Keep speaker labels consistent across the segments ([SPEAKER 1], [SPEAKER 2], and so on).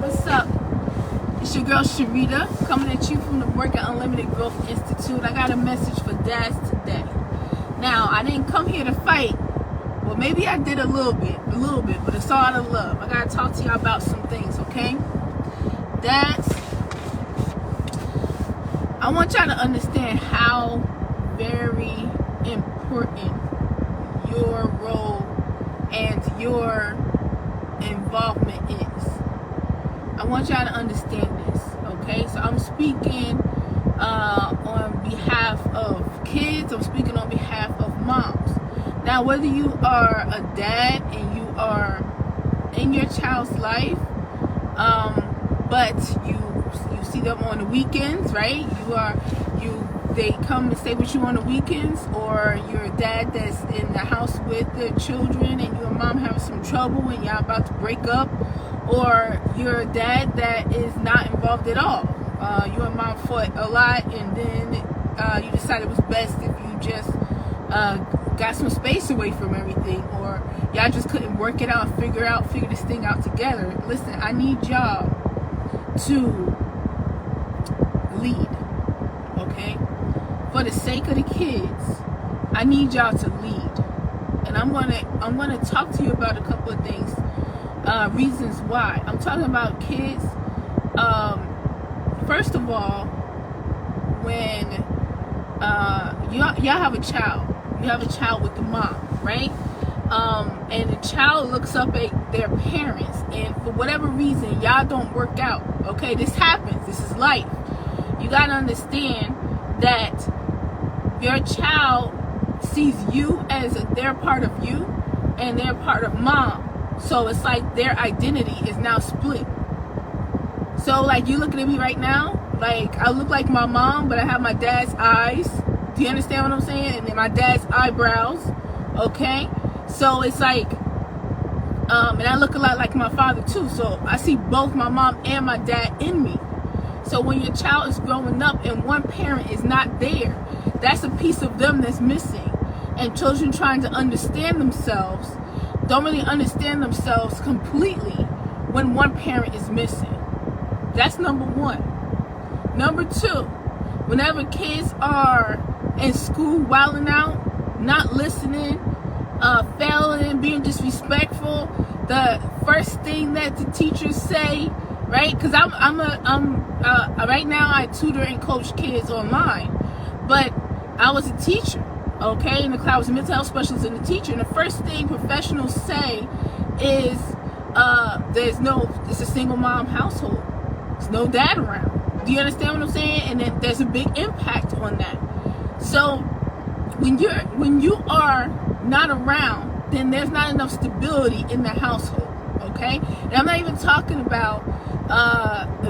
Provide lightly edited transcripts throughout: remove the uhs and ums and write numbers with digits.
[SPEAKER 1] What's up? It's your girl Sharita coming at you from the Working Unlimited Growth Institute. I got a message for dads today. Now, I didn't come here to fight. Well, maybe I did a little bit, but it's all out of love. I gotta talk to y'all about some things, okay? Dads, I want y'all to understand how very important your role and your involvement is. I want y'all to understand this, okay? So I'm speaking on behalf of kids. I'm speaking on behalf of moms. Now, whether you are a dad and you are in your child's life, but you see them on the weekends, right? They come and stay with you on the weekends, or you're a dad that's in the house with the children and you and mom having some trouble and y'all about to break up, or you're a dad that is not involved at all. You and mom fought a lot, and then you decided it was best if you just got some space away from everything, or y'all just couldn't work it out and figure this thing out together. Listen, I need y'all to lead, okay? For the sake of the kids, I need y'all to lead. And I'm gonna talk to you about a couple of things, reasons why. I'm talking about kids. First of all, when y'all have a child, you have a child with the mom, right? And the child looks up at their parents, and for whatever reason, y'all don't work out. Okay, this happens. This is life. You gotta understand that your child sees you as they're part of you, and they're part of mom. So it's like their identity is now split. So like you looking at me right now, like I look like my mom, but I have my dad's eyes. Do you understand what I'm saying? And then my dad's eyebrows. Okay? So it's like, and I look a lot like my father too. So I see both my mom and my dad in me. So when your child is growing up and one parent is not there, that's a piece of them that's missing. And children trying to understand themselves don't really understand themselves completely when one parent is missing. That's number one. Number two, whenever kids are in school wilding out, not listening, failing, being disrespectful, the first thing that the teachers say, right? Because right now I tutor and coach kids online, but I was a teacher, okay? In the class, I was a mental health specialist and a teacher. And the first thing professionals say is, it's a single mom household. There's no dad around. Do you understand what I'm saying? And then there's a big impact on that. So when you are not around, then there's not enough stability in the household, okay? And I'm not even talking about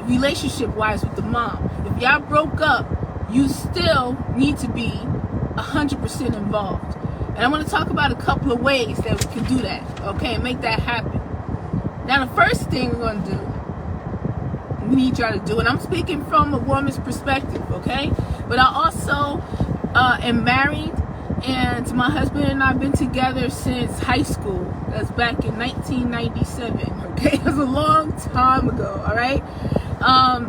[SPEAKER 1] relationship-wise with the mom. If y'all broke up, you still need to be 100% involved. And I'm going to talk about a couple of ways that we can do that, okay, and make that happen. Now, the first thing we're going to do, we need y'all to do, and I'm speaking from a woman's perspective, okay? But I also am married, and my husband and I have been together since high school. That's back in 1997, okay? It was a long time ago, all right?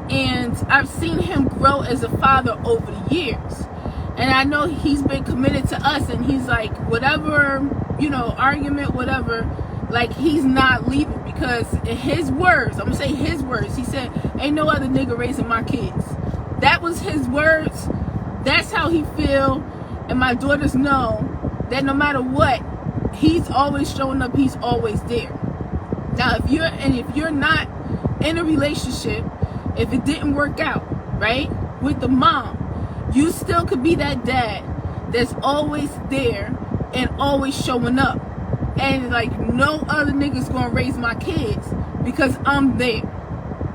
[SPEAKER 1] And I've seen him grow as a father over the years. And I know he's been committed to us, and he's like, whatever, argument, whatever, like he's not leaving, because in his words, I'm gonna say his words, he said, ain't no other nigga raising my kids. That was his words. That's how he feel. And my daughters know that no matter what, he's always showing up, he's always there. Now, if you're not in a relationship, if it didn't work out, right, with the mom, you still could be that dad that's always there and always showing up. And like, no other nigga's gonna raise my kids because I'm there,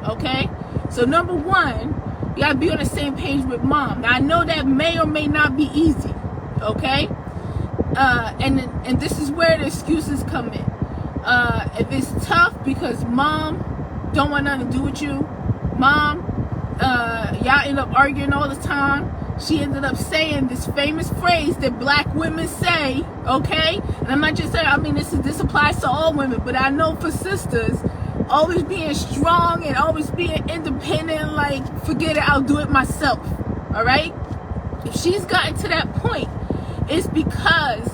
[SPEAKER 1] okay? So number one, you gotta be on the same page with mom. Now, I know that may or may not be easy, okay? And this is where the excuses come in. If it's tough because mom don't want nothing to do with you, mom, y'all end up arguing all the time. She ended up saying this famous phrase that black women say, okay? And I'm not just saying, I mean, this applies to all women, but I know for sisters, always being strong and always being independent, like, forget it, I'll do it myself. All right? If she's gotten to that point, it's because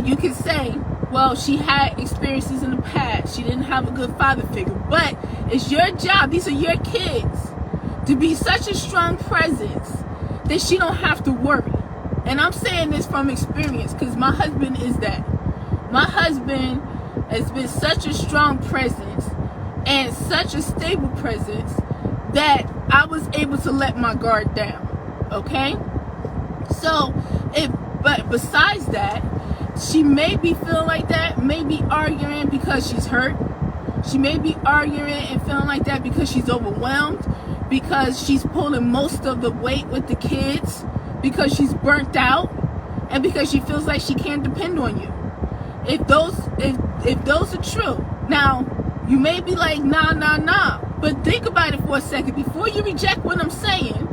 [SPEAKER 1] you can say, well, she had experiences in the past. She didn't have a good father figure. But it's your job, these are your kids, to be such a strong presence that she don't have to worry. And I'm saying this from experience because my husband is that. My husband has been such a strong presence and such a stable presence that I was able to let my guard down. Okay? So, but besides that, she may be feeling like that, may be arguing because she's hurt. She may be arguing and feeling like that because she's overwhelmed, because she's pulling most of the weight with the kids, because she's burnt out, and because she feels like she can't depend on you. If those are true, now you may be like, nah, but think about it for a second before you reject what I'm saying.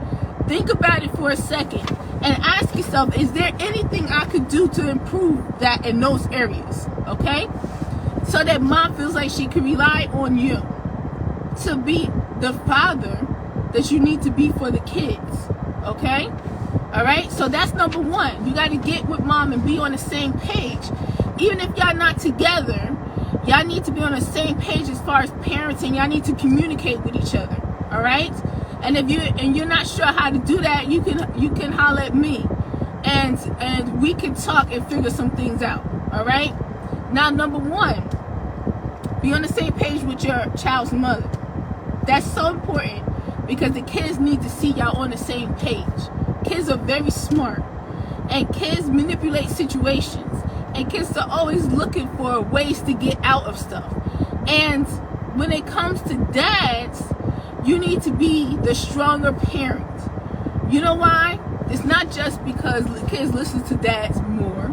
[SPEAKER 1] Think about it for a second and ask yourself, is there anything I could do to improve that in those areas? Okay, so that mom feels like she can rely on you to be the father that you need to be for the kids. Okay, all right, so that's number one. You got to get with mom and be on the same page. Even if y'all not together, y'all need to be on the same page as far as parenting. Y'all need to communicate with each other. All right, and if you're not sure how to do that, you can holler at me, and we can talk and figure some things out. All right. Now, number one, be on the same page with your child's mother. That's so important because the kids need to see y'all on the same page. Kids are very smart, and kids manipulate situations, and kids are always looking for ways to get out of stuff. And when it comes to dads, you need to be the stronger parent. You know why? It's not just because the kids listen to dads more,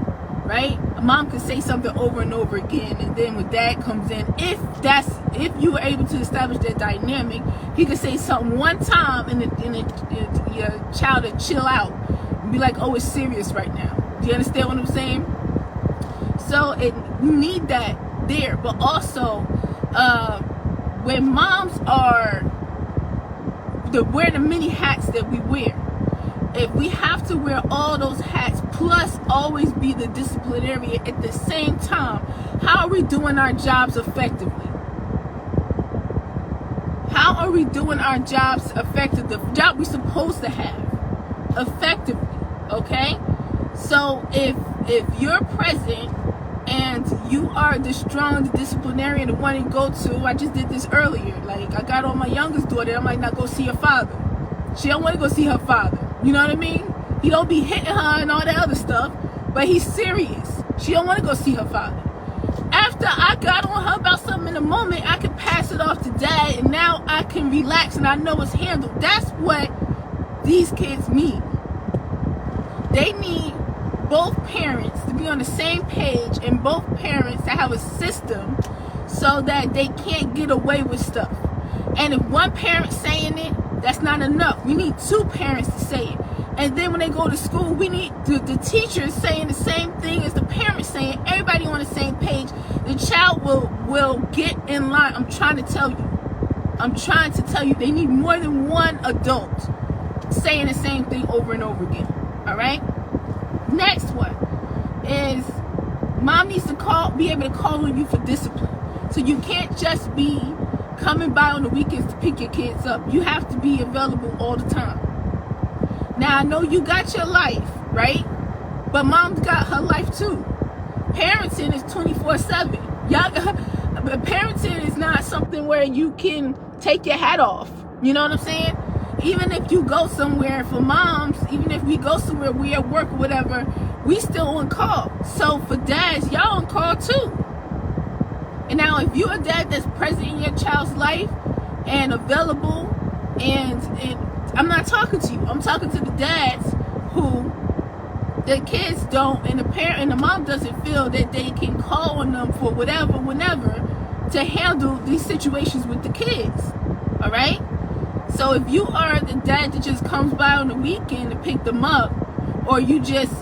[SPEAKER 1] right? A mom can say something over and over again, and then when dad comes in, if you were able to establish that dynamic, he could say something one time, and your child will chill out and be like, "Oh, it's serious right now." Do you understand what I'm saying? So you need that there, but also when moms are wearing the many hats that we wear, if we have to wear all those hats plus always be the disciplinarian at the same time, how are we doing our jobs effectively? How are we doing our jobs effectively? The job we're supposed to have effectively, okay? So if you're present and you are the strong, the disciplinarian, the one you go to, I just did this earlier. Like, I got on my youngest daughter, I'm like, now go see your father. She don't want to go see her father. You know what I mean? He don't be hitting her and all that other stuff, but he's serious. She don't want to go see her father. After I got on her about something in the moment, I could pass it off to dad, and now I can relax and I know it's handled. That's what these kids need. They need both parents to be on the same page and both parents to have a system so that they can't get away with stuff. And if one parent's saying it, that's not enough. We need two parents to say it. And then when they go to school, we need the teachers saying the same thing as the parents saying, everybody on the same page. The child will get in line. I'm trying to tell you, they need more than one adult saying the same thing over and over again. All right? Next one is mom needs to be able to call on you for discipline. So you can't just be coming by on the weekends to pick your kids up. You have to be available all the time. Now, I know you got your life, right? But mom's got her life too. Parenting is 24/7. Parenting is not something where you can take your hat off. You know what I'm saying? Even if you go somewhere, for moms, even if we go somewhere, we at work or whatever, we still on call. So for dads, y'all on call too. And now if you're a dad that's present in your child's life and available, and I'm not talking to you, I'm talking to the dads who the kids don't, and the parent and the mom doesn't feel that they can call on them for whatever, whenever, to handle these situations with the kids. All right? So if you are the dad that just comes by on the weekend to pick them up, or you just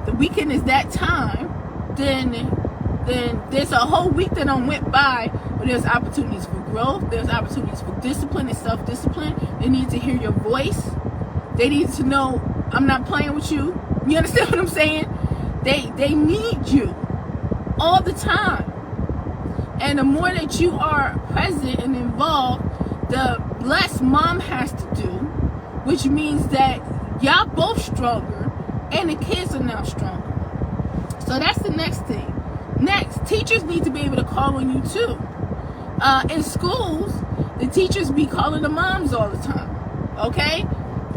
[SPEAKER 1] the weekend is that time, then then there's a whole week that went by where there's opportunities for growth, there's opportunities for discipline and self-discipline. They need to hear your voice. They need to know, I'm not playing with you. You understand what I'm saying? They need you all the time. And the more that you are present and involved, the less mom has to do, which means that y'all both stronger and the kids are now stronger. So that's the next thing. Next, teachers need to be able to call on you too. In schools, the teachers be calling the moms all the time, okay?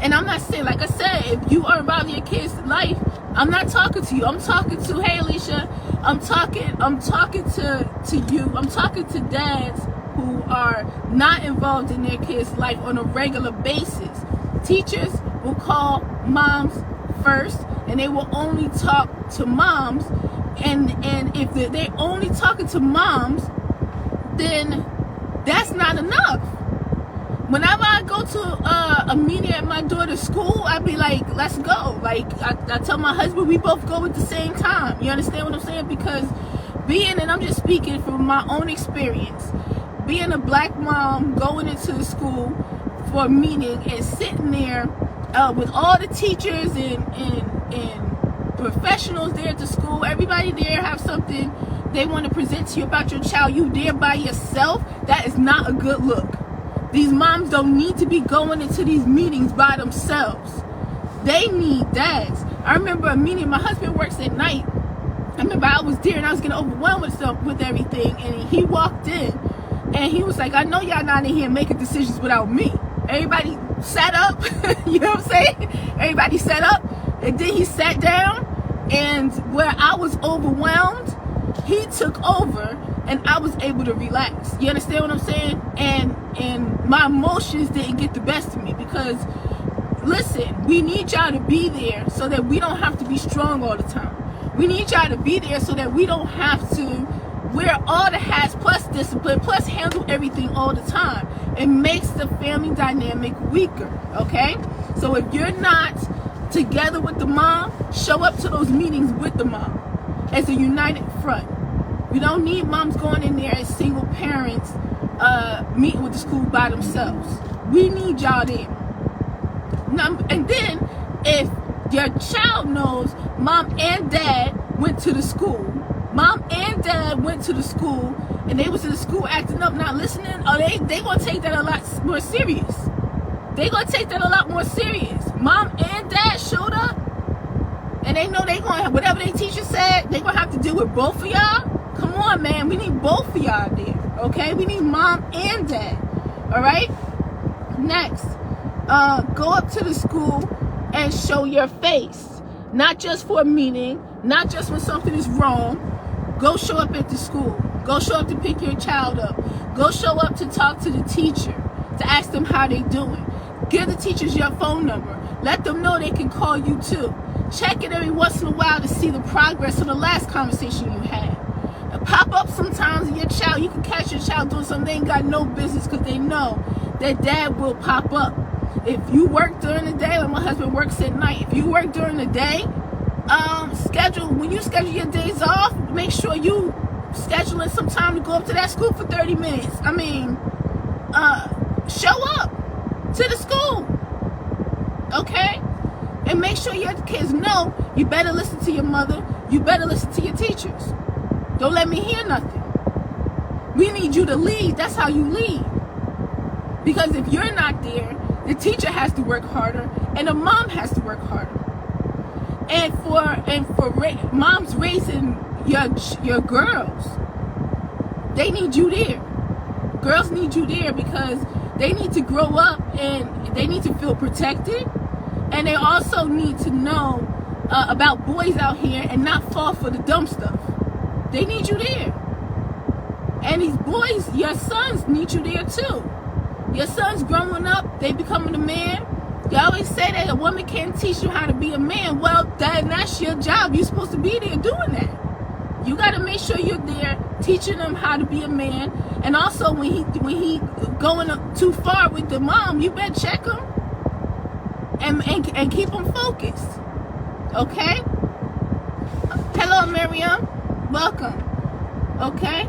[SPEAKER 1] And I'm not saying, like I said, if you are involved in your kid's life, I'm not talking to you. I'm talking to, hey Alicia, I'm talking to you. I'm talking to dads who are not involved in their kids' life on a regular basis. Teachers will call moms first, and they will only talk to moms. And if they're only talking to moms, then that's not enough. Whenever I go to a meeting at my daughter's school, I be like, let's go. Like, I tell my husband, we both go at the same time. You understand what I'm saying? Because and I'm just speaking from my own experience, being a black mom, going into the school for a meeting and sitting there with all the teachers and professionals there at the school, everybody there have something they want to present to you about your child. You there by yourself, that is not a good look. These moms don't need to be going into these meetings by themselves. They need dads. I remember a meeting, my husband works at night. I remember I was there and I was getting overwhelmed with everything. And he walked in and he was like, I know y'all not in here making decisions without me. Everybody sat up, you know what I'm saying? Everybody sat up, and then he sat down, and where I was overwhelmed, he took over and I was able to relax. You understand what I'm saying? And my emotions didn't get the best of me, because listen, we need y'all to be there so that we don't have to be strong all the time. We need y'all to be there so that we don't have to wear all the hats plus discipline plus handle everything all the time. It makes the family dynamic weaker, okay? So if you're not together with the mom, show up to those meetings with the mom as a united front. We don't need moms going in there as single parents meeting with the school by themselves. We need y'all there. And then if your child knows mom and dad went to the school, mom and dad went to the school, and they was in the school acting up, not listening, they gonna take that a lot more serious. They gonna take that a lot more serious. Mom and dad showed up, and they know they gonna have, whatever their teacher said, they gonna have to deal with both of y'all. Come on, man, we need both of y'all there, okay? We need mom and dad, all right? Next, go up to the school and show your face. Not just for a meeting, not just when something is wrong. Go show up at the school. Go show up to pick your child up. Go show up to talk to the teacher, to ask them how they doing. Give the teachers your phone number. Let them know they can call you too. Check it every once in a while to see the progress of the last conversation you had. Pop up sometimes in your child. You can catch your child doing something they ain't got no business, because they know that dad will pop up. If you work during the day, like my husband works at night, if you work during the day, when you schedule your days off, make sure you schedule in some time to go up to that school for 30 minutes. I mean, show up to the school, okay? And make sure your kids know you better listen to your mother, you better listen to your teachers. Don't let me hear nothing. We need you to lead. That's how you lead. Because if you're not there, the teacher has to work harder, and the mom has to work harder. And for moms raising your girls, they need you there. Girls need you there because they need to grow up and they need to feel protected, and they also need to know about boys out here and not fall for the dumb stuff. They need you there. And these boys, your sons, need you there too. Your son's growing up, they becoming a man. They always say that a woman can't teach you how to be a man. Well, that's your job. You're supposed to be there doing that. You got to make sure you're there teaching them how to be a man. And also when he going up too far with the mom, you better check him and keep him focused. Okay? Hello, Miriam. Welcome. Okay?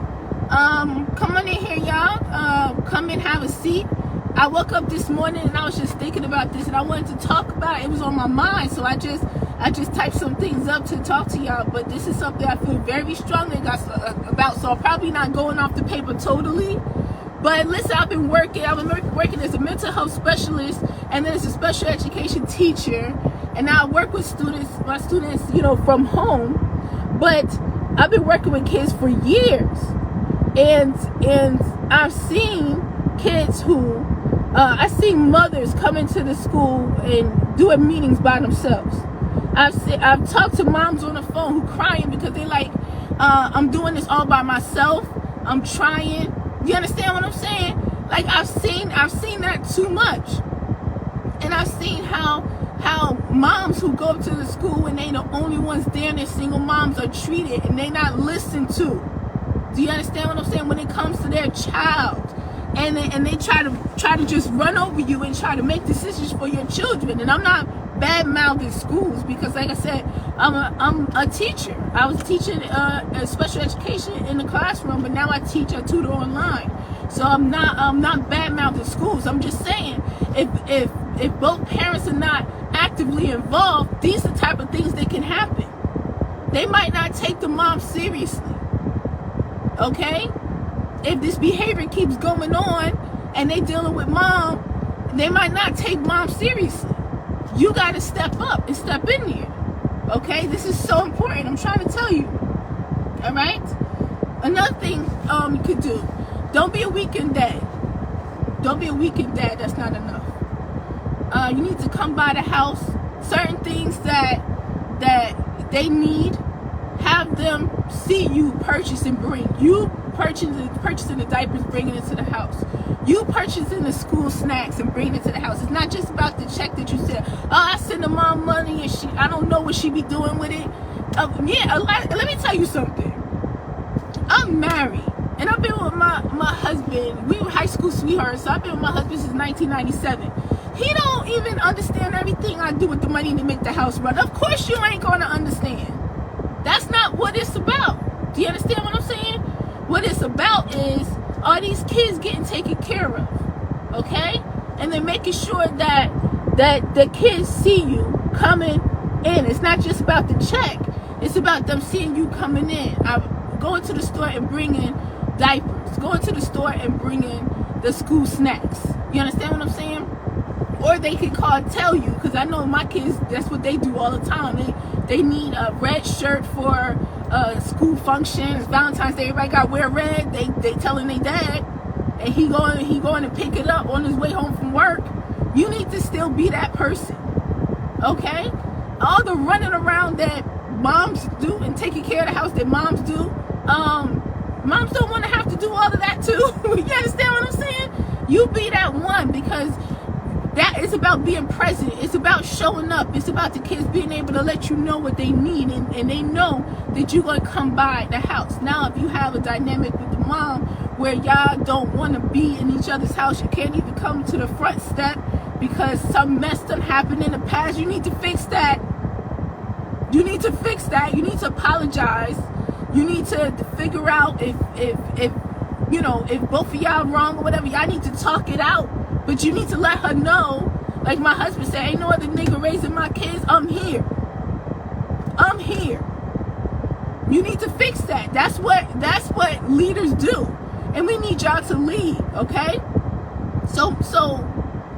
[SPEAKER 1] Come on in here, y'all. Come and have a seat. I woke up this morning and I was just thinking about this, and I wanted to talk about it. It was on my mind, so I just typed some things up to talk to y'all. But this is something I feel very strongly about, so I'm probably not going off the paper totally. But listen, I've been working as a mental health specialist, and then as a special education teacher, and now I work with my students, from home. But I've been working with kids for years, and I've seen kids who I've seen mothers come into the school and doing meetings by themselves. I've talked to moms on the phone who crying because they like, I'm doing this all by myself. I'm trying. You understand what I'm saying? Like I've seen that too much, and I've seen how moms who go to the school and they the only ones there, and their single moms are treated and they not listened to. Do you understand what I'm saying? When it comes to their child, and they try to just run over you and try to make decisions for your children. And I'm not bad-mouthing schools, because like I said, I'm a teacher. I was teaching special education in the classroom, but now I teach a tutor online. So I'm not bad-mouthing schools. I'm just saying, if both parents are not actively involved, these are the type of things that can happen. They might not take the mom seriously. Okay? If this behavior keeps going on and they dealing with mom, they might not take mom seriously. You got to step up and step in there. Okay? This is so important. I'm trying to tell you. All right? Another thing you could do, don't be a weekend dad. Don't be a weekend dad. That's not enough. You need to come by the house. Certain things that they need, have them see you purchase and bring. You purchasing the diapers, bringing it to the house. You purchasing the school snacks and bringing it to the house. It's not just about the check that you said, oh, I send the mom money and I don't know what she be doing with it. Let me tell you something. I'm married, and I've been with my husband. We were high school sweethearts, so I've been with my husband since 1997. He don't even understand everything I do with the money to make the house run. Of course you ain't going to understand. That's not what it's about. Do you understand what I'm saying? What it's about is, are these kids getting taken care of? Okay? And they're making sure that the kids see you coming in. It's not just about the check. It's about them seeing you coming in. I'm going to the store and bringing diapers. Going to the store and bringing the school snacks. You understand what I'm saying? Or they can tell you, because I know my kids, that's what they do all the time. They need a red shirt for school functions, Valentine's Day, everybody got to wear red. They telling their dad, and he going to pick it up on his way home from work. You need to still be that person. Okay? All the running around that moms do and taking care of the house that moms do, moms don't want to have to do all of that too. You understand what I'm saying? You be that one, because that is about being present. It's about showing up. It's about the kids being able to let you know what they need, and they know that you're going to come by the house. Now, if you have a dynamic with the mom where y'all don't want to be in each other's house, you can't even come to the front step because some mess done happened in the past, you need to fix that. You need to fix that. You need to apologize. You need to figure out if both of y'all wrong or whatever, y'all need to talk it out. But you need to let her know, like my husband said, ain't no other nigga raising my kids. I'm here. I'm here. You need to fix that. That's what leaders do. And we need y'all to lead, okay? So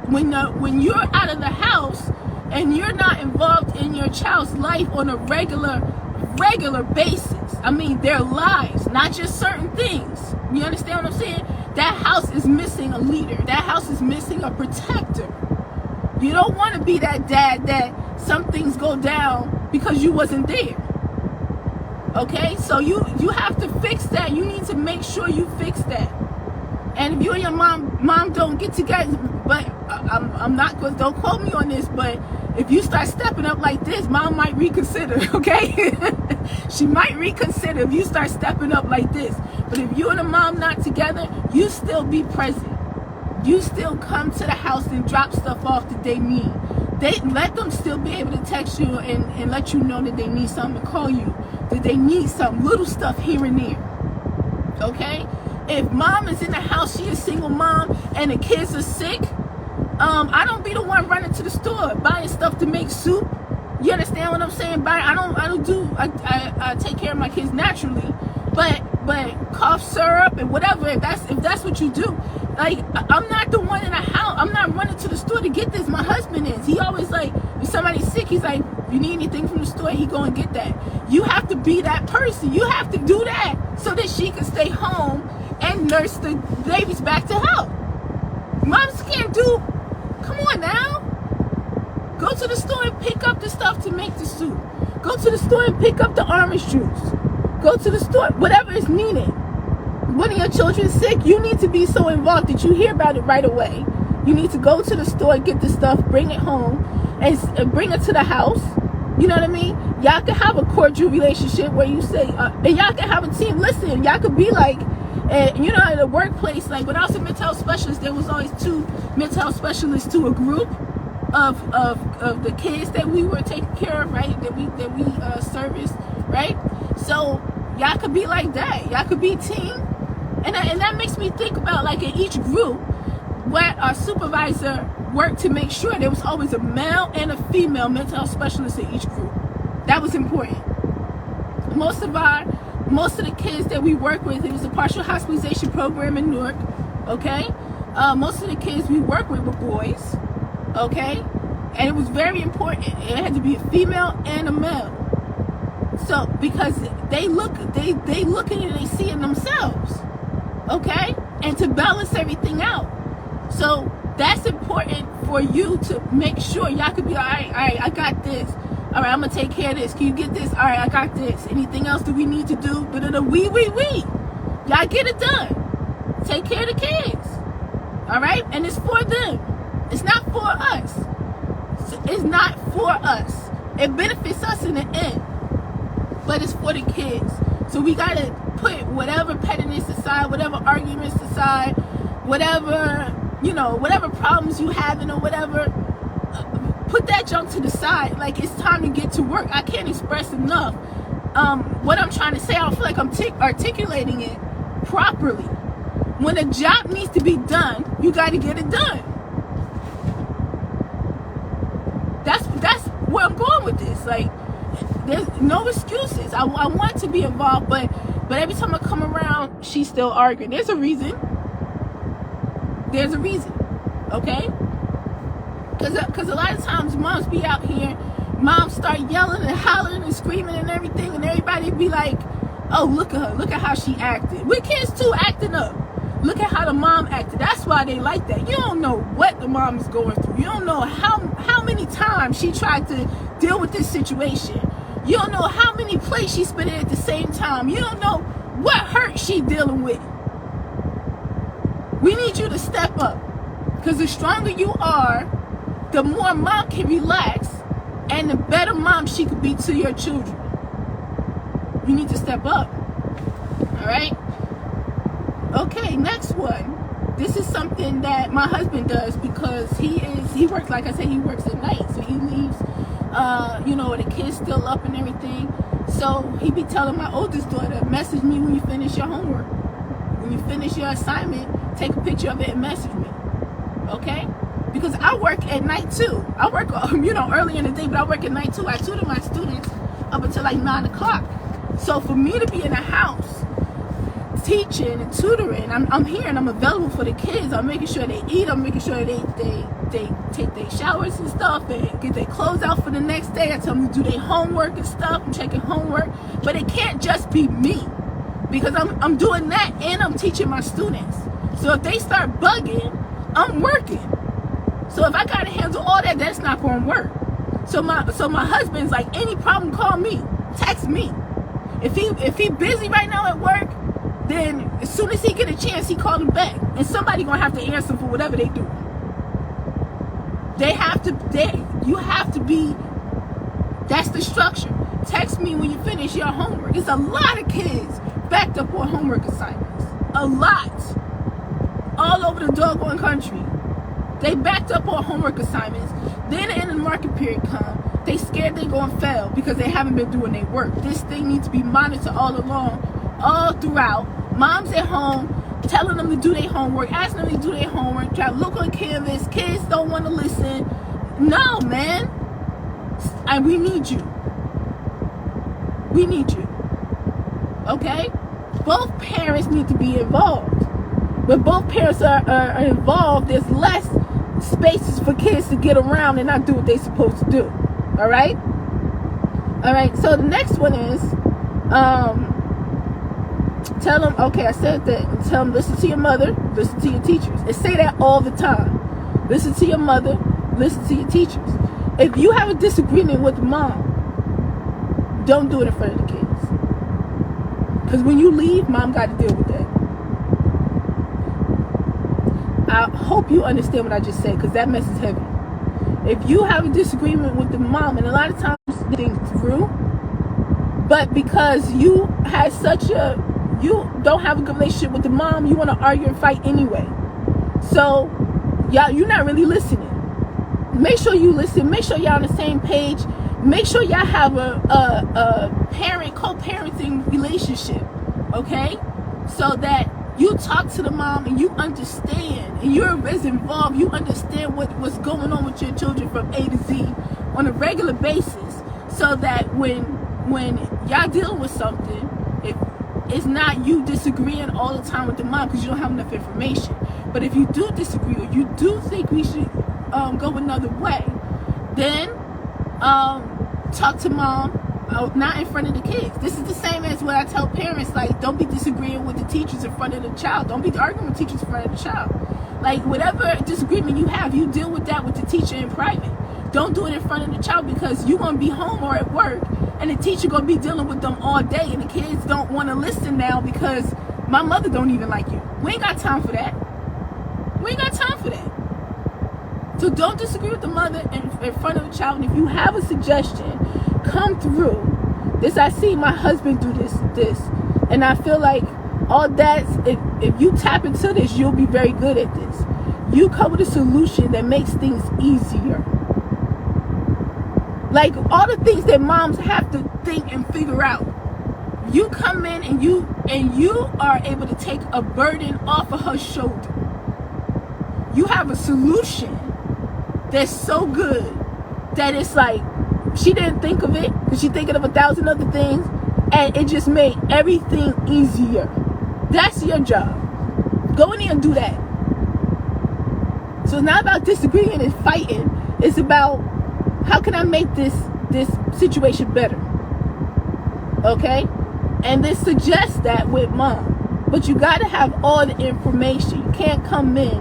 [SPEAKER 1] when you're out of the house and you're not involved in your child's life on a regular basis, I mean their lives, not just certain things. You understand what I'm saying? That house is missing a leader. That house is missing a protector. You don't want to be that dad that some things go down because you wasn't there. Okay? So you have to fix that. You need to make sure you fix that. And if you and your mom don't get together, but I'm not going to, don't quote me on this, but if you start stepping up like this, mom might reconsider, okay? She might reconsider if you start stepping up like this. But if you and the mom not together, you still be present. You still come to the house and drop stuff off that they need. They let them still be able to text you and let you know that they need something to call you, that they need some little stuff here and there. Okay? If mom is in the house, she is single mom, and the kids are sick, I don't be the one running to the store buying stuff to make soup. You understand what I'm saying? I take care of my kids naturally, but cough syrup and whatever, if that's what you do, like, I'm not the one in the house. I'm not running to the store to get this. My husband is. He always, like, if somebody's sick, he's like, you need anything from the store, he go and get that. You have to be that person. You have to do that so that she can stay home and nurse the babies back to health. Moms can't do. Come on now. Go to the store and pick up the stuff to make the soup. Go to the store and pick up the orange juice. Go to the store, whatever is needed. One of your children is sick, you need to be so involved that you hear about it right away. You need to go to the store, get the stuff, bring it home, and bring it to the house. You know what I mean? Y'all can have a cordial relationship where you say, and y'all can have a team. Listen, y'all could be like, you know, in the workplace, like when I was a mental health specialist, there was always 2 mental health specialists to a group of the kids that we were taking care of, right? That we serviced, right? So y'all could be like that. Y'all could be a team, and that makes me think about, like, in each group, what our supervisor worked to make sure there was always a male and a female mental health specialist in each group. That was important. Most of the kids that we work with, it was a partial hospitalization program in Newark, okay? Most of the kids we work with were boys, okay? And it was very important. It had to be a female and a male. So, because they look at it and they see it themselves, okay? And to balance everything out. So, that's important for you to make sure y'all could be, all right, I got this. All right, I'm going to take care of this. Can you get this? All right, I got this. Anything else that we need to do? We. Y'all get it done. Take care of the kids. All right? And it's for them. It's not for us. It's not for us. It benefits us in the end. But it's for the kids. So we got to put whatever pettiness aside, whatever arguments aside, whatever, whatever problems you having or whatever, put that junk to the side. Like, it's time to get to work. I can't express enough what I'm trying to say. I don't feel like I'm articulating it properly. When a job needs to be done, you got to get it done. That's where I'm going with this. Like, there's no excuses. I want to be involved, but every time I come around, she's still arguing. There's a reason, okay? Because a lot of times moms be out here, moms start yelling and hollering and screaming and everything, and everybody be like, oh, look at her, look at how she acted. We kids too acting up. Look at how the mom acted. That's why they like that. You don't know what the mom is going through. You don't know how many times she tried to deal with this situation. You don't know how many plays she spit at the same time. You don't know what hurt she dealing with. We need you to step up. Because the stronger you are, the more mom can relax, and the better mom she could be to your children. You need to step up. All right? Okay, next one. This is something that my husband does because he works, like I said, he works at night. So he leaves, the kids still up and everything. So he be telling my oldest daughter, message me when you finish your homework. When you finish your assignment, take a picture of it and message me. Okay? Because I work at night too. I work, early in the day, but I work at night too. I tutor my students up until like 9 o'clock. So for me to be in the house, teaching and tutoring, I'm here and I'm available for the kids. I'm making sure they eat. I'm making sure they take their showers and stuff and get their clothes out for the next day. I tell them to do their homework and stuff. I'm checking homework. But it can't just be me, because I'm doing that and I'm teaching my students. So if they start bugging, I'm working. So if I gotta handle all that, that's not gonna work. So my husband's like, any problem, call me, text me. If he busy right now at work, then as soon as he get a chance, he call him back. And somebody gonna have to answer for whatever they do. You have to be, that's the structure. Text me when you finish your homework. There's a lot of kids backed up on homework assignments. A lot. All over the doggone country. They backed up on homework assignments. Then the end of the market period come. They scared they gonna fail because they haven't been doing their work. This thing needs to be monitored all along, all throughout. Moms at home telling them to do their homework, asking them to do their homework, try to look on Canvas. Kids don't want to listen. No, man. And we need you. We need you. Okay? Both parents need to be involved. When both parents are involved, there's less spaces for kids to get around and not do what they're supposed to do. All right? All right, so the next one is, tell them, okay, I said that, tell them, listen to your mother, listen to your teachers. And say that all the time. Listen to your mother, listen to your teachers. If you have a disagreement with mom, don't do it in front of the kids. Because when you leave, mom got to deal with that. I hope you understand what I just said, because that mess is heavy. If you have a disagreement with the mom, and a lot of times things through, but because you had you don't have a good relationship with the mom, you want to argue and fight anyway. So, you're not really listening. Make sure you listen. Make sure y'all on the same page. Make sure y'all have a co-parenting relationship, okay? So that you talk to the mom and you understand, and you're as involved. You understand what's going on with your children from A to Z on a regular basis, so that when y'all dealing with something, it's not you disagreeing all the time with the mom because you don't have enough information. But if you do disagree, or you do think we should go another way, then talk to mom, not in front of the kids. This is the same as what I tell parents, like, don't be disagreeing with the teachers in front of the child. Don't be arguing with teachers in front of the child. Like, whatever disagreement you have, you deal with that with the teacher in private. Don't do it in front of the child, because you're going to be home or at work and the teacher going to be dealing with them all day, and the kids don't want to listen now because my mother don't even like you. We ain't got time for that. We ain't got time for that. So don't disagree with the mother in front of the child. And if you have a suggestion, come through. I see my husband do this, and I feel like all that, if you tap into this, you'll be very good at this. You come with a solution that makes things easier. Like all the things that moms have to think and figure out. You come in and you are able to take a burden off of her shoulder. You have a solution that's so good that it's like she didn't think of it because she's thinking of 1,000 other things, and it just made everything easier. That's your job. Go in there and do that. So it's not about disagreeing and fighting. It's about, how can I make this situation better? Okay? And then suggest that with mom. But you got to have all the information. You can't come in,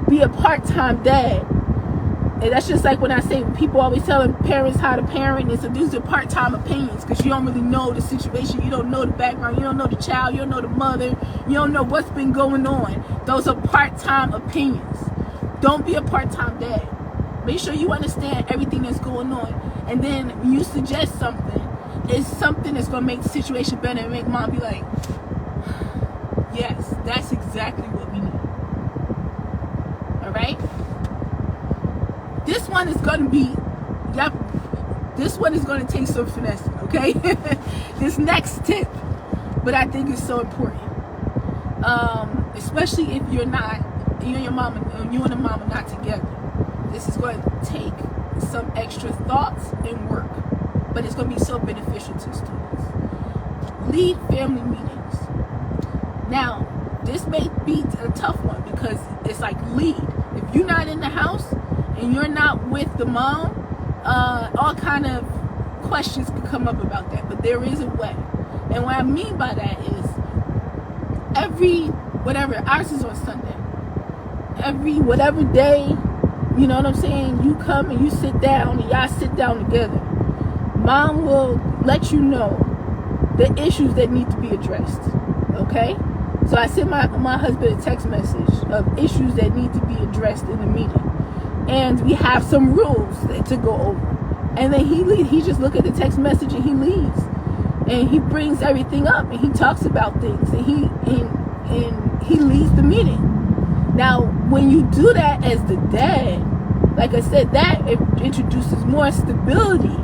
[SPEAKER 1] be a part-time dad. And that's just like when I say, people always telling parents how to parent. And so these are part-time opinions, because you don't really know the situation. You don't know the background. You don't know the child. You don't know the mother. You don't know what's been going on. Those are part-time opinions. Don't be a part-time dad. Make sure you understand everything that's going on. And then when you suggest something, it's something that's going to make the situation better and make mom be like, yes, that's exactly what we need. All right? This one is going to be, this one is going to take some finesse, okay? This next tip, but I think it's so important. Especially if you and the mom are not together. This is going to take some extra thoughts and work, but it's going to be so beneficial to students. Lead family meetings. Now, this may be a tough one because it's like lead. If you're not in the house and you're not with the mom, all kind of questions could come up about that, but there is a way. And what I mean by that is ours is on Sunday. Every whatever day, you know what I'm saying, you come and you sit down and y'all sit down together. Mom will let you know the issues that need to be addressed. Okay? So I sent my husband a text message of issues that need to be addressed in the meeting. And we have some rules to go over. And then he just look at the text message and he leaves. And he brings everything up and he talks about things and he leads the meeting. Now, when you do that as the dad, like I said, that it introduces more stability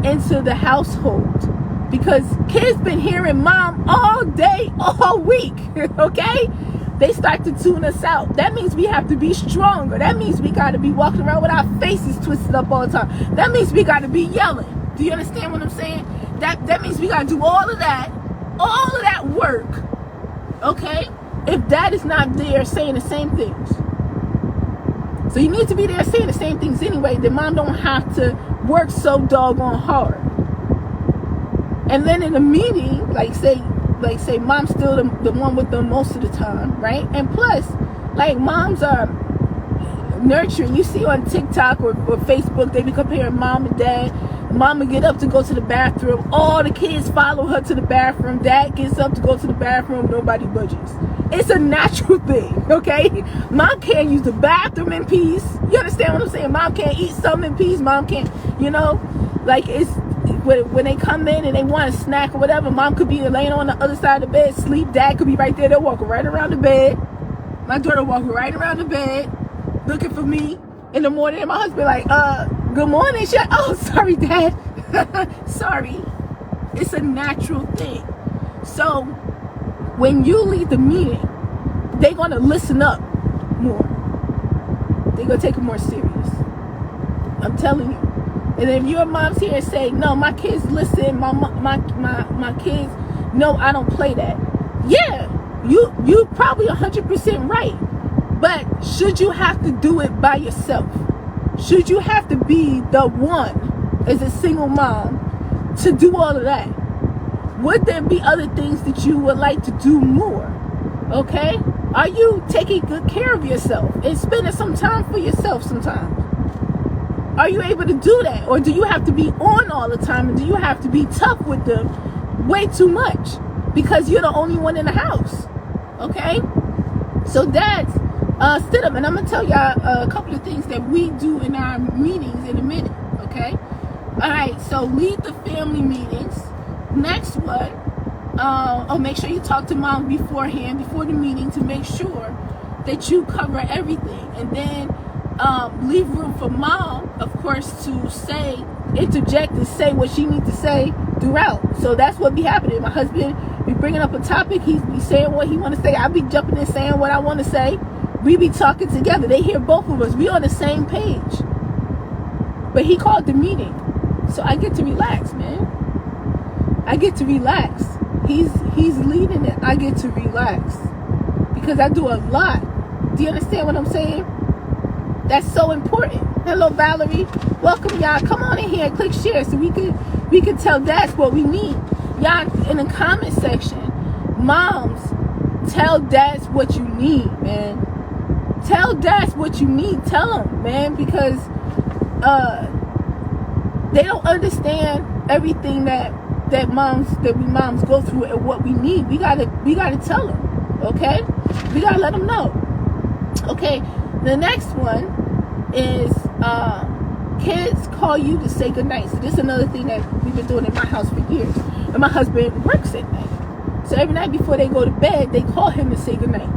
[SPEAKER 1] into the household. because kids been hearing mom all day, all week. Okay, they start to tune us out. That means we have to be stronger. That means we got to be walking around with our faces twisted up all the time. That means we got to be yelling. Do you understand what I'm saying? That means we got to do all of that work. Okay, if dad is not there saying the same things. So you need to be there saying the same things anyway, that mom don't have to work so doggone hard. And then in a meeting, like say mom's still the one with them most of the time, right? And plus, like, moms are nurturing. You see on TikTok or Facebook, they be comparing mom and dad. Mama get up to go to the bathroom. All the kids follow her to the bathroom. Dad gets up to go to the bathroom. Nobody budges. It's a natural thing, okay? Mom can't use the bathroom in peace. You understand what I'm saying? Mom can't eat something in peace. Mom can't, like, it's when they come in and they want a snack or whatever, mom could be laying on the other side of the bed, sleep. Dad could be right there. They're walking right around the bed. My daughter walking right around the bed, looking for me in the morning. And my husband like, good morning. She's like, oh, sorry, Dad. Sorry. It's a natural thing. So when you leave the meeting, they're going to listen up more. They're going to take it more serious. I'm telling you. And if your mom's here and say, no, my kids listen, my kids, no, I don't play that. Yeah, you probably 100% right. But should you have to do it by yourself? Should you have to be the one as a single mom to do all of that? Would there be other things that you would like to do more? Okay? Are you taking good care of yourself and spending some time for yourself sometimes? Are you able to do that? Or do you have to be on all the time? And do you have to be tough with them way too much? Because you're the only one in the house. Okay? So dads, sit up. And I'm going to tell y'all a couple of things that we do in our meetings in a minute. Okay? Alright, so lead the family meetings. Next one, make sure you talk to mom beforehand, before the meeting, to make sure that you cover everything. And then leave room for mom, of course, to interject and say what she needs to say throughout. So that's what be happening. My husband be bringing up a topic, he be saying what he want to say, I be jumping in saying what I want to say. We be talking together. They hear both of us. We on the same page. But he called the meeting, so I get to relax, man. I get to relax. He's leading it. I get to relax because I do a lot. Do you understand what I'm saying? That's so important. Hello, Valerie. Welcome, y'all. Come on in here and click share so we can tell dads what we need. Y'all, in the comment section, moms, tell dads what you need, man. Tell dads what you need. Tell them, man, because they don't understand everything that we moms go through and what we need. We gotta tell them. Okay, we gotta let them know. Okay. The next one is kids call you to say goodnight. So this is another thing that we've been doing in my house for years. And my husband works at night. So every night before they go to bed, they call him to say goodnight.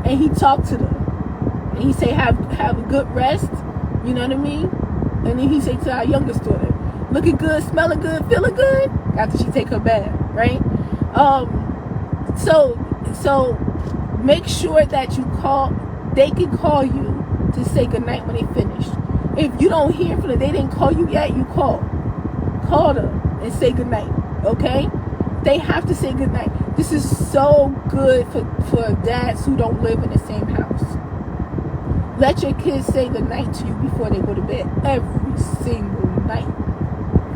[SPEAKER 1] And he talks to them. And he say, have a good rest. You know what I mean? And then he say to our youngest daughter, looking good, smelling good, feeling good, after she take her bath, right? So make sure that you they can call you to say goodnight when they finish. If you don't hear from them, they didn't call you yet, you call them and say goodnight. Okay? They have to say goodnight. This is so good for dads who don't live in the same house. Let your kids say goodnight to you before they go to bed every single night.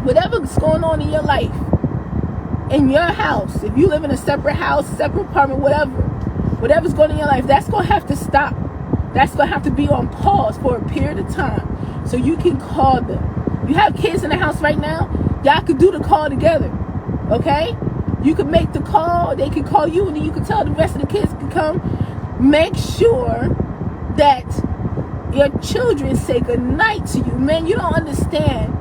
[SPEAKER 1] Whatever's going on in your life, in your house, if you live in a separate house, separate apartment, whatever's going on in your life, that's going to have to stop. That's going to have to be on pause for a period of time so you can call them. You have kids in the house right now, y'all could do the call together, okay? You can make the call, they can call you, and then you can tell the rest of the kids to come. Make sure that your children say goodnight to you. Man, you don't understand.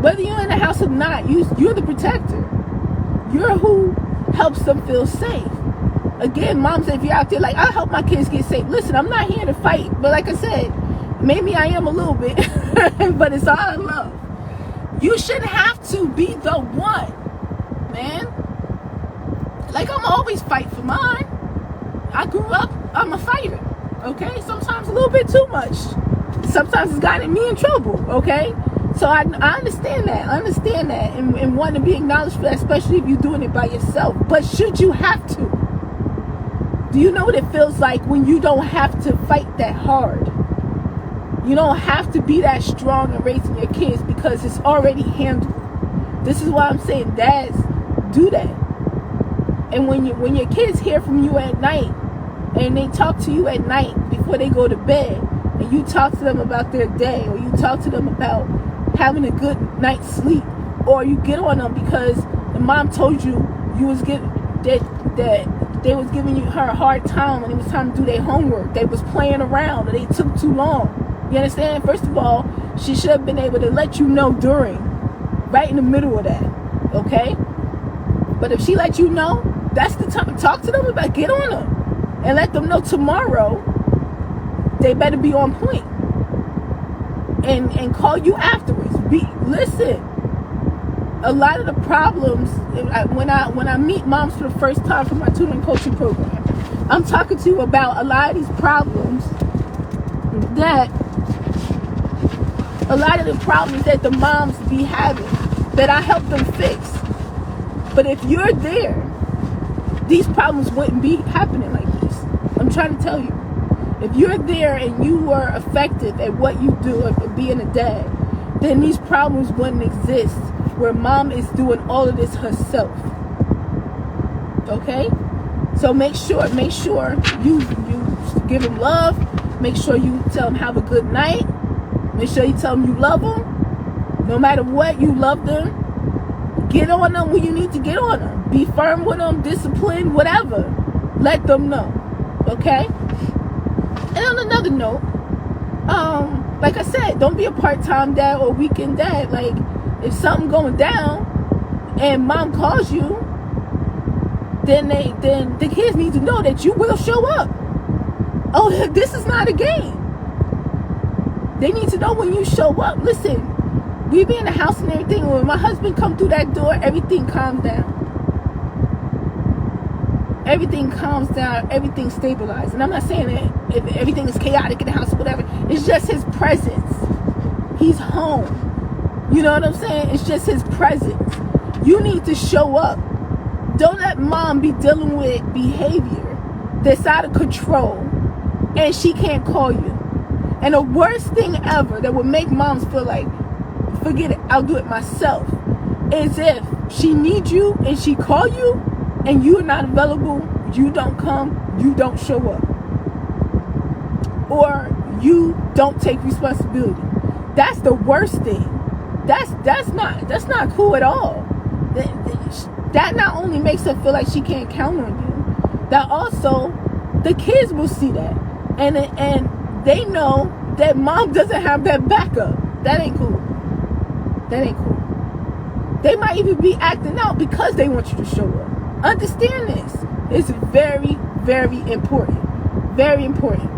[SPEAKER 1] Whether you're in the house or not, you're the protector. You're who helps them feel safe. Again, moms, if you're out there, like, I help my kids get safe. Listen, I'm not here to fight, but like I said, maybe I am a little bit, but it's all in love. You shouldn't have to be the one, man. Like, I'm always fight for mine. I grew up, I'm a fighter, okay? Sometimes a little bit too much. Sometimes it's gotten me in trouble, okay? So I understand that. I understand that and want to be acknowledged for that, especially if you're doing it by yourself. But should you have to? Do you know what it feels like when you don't have to fight that hard? You don't have to be that strong in raising your kids because it's already handled. This is why I'm saying, dads, do that. And when your kids hear from you at night and they talk to you at night before they go to bed, and you talk to them about their day, or you talk to them about having a good night's sleep, or you get on them because the mom told you was that they was giving her a hard time when it was time to do their homework, they was playing around, or they took too long. You understand? First of all, she should have been able to let you know right in the middle of that, okay? But if she let you know, that's the time to talk to them about, get on them, and let them know tomorrow they better be on point, and call you afterwards. Listen. A lot of the problems when I meet moms for the first time for my tutoring coaching program, I'm talking to you about a lot of these problems that the moms be having that I help them fix. But if you're there, these problems wouldn't be happening like this. I'm trying to tell you. If you're there and you were effective at what you do, at being a dad, then these problems wouldn't exist where mom is doing all of this herself. Okay? So make sure you give them love. Make sure you tell them have a good night. Make sure you tell them you love them. No matter what, you love them. Get on them when you need to get on them. Be firm with them, discipline, whatever. Let them know. Okay? And on another note, like I said, don't be a part-time dad or weekend dad. Like, if something going down and mom calls you, then the kids need to know that you will show up. Oh, this is not a game. They need to know when you show up. Listen, we be in the house and everything. When my husband come through that door, everything calms down. Everything calms down. Everything stabilizes. And I'm not saying that if everything is chaotic in the house or whatever. It's just his presence. He's home. You know what I'm saying? It's just his presence. You need to show up. Don't let mom be dealing with behavior that's out of control and she can't call you. And the worst thing ever that would make moms feel like, forget it, I'll do it myself, is if she needs you and she call you and you're not available, you don't come, you don't show up, or you don't take responsibility. That's the worst thing. That's not cool at all. That not only makes her feel like she can't count on you, that also the kids will see that, and they know that mom doesn't have that backup. That ain't cool. That ain't cool. They might even be acting out because they want you to show up. Understand this. It's very, very important. Very important.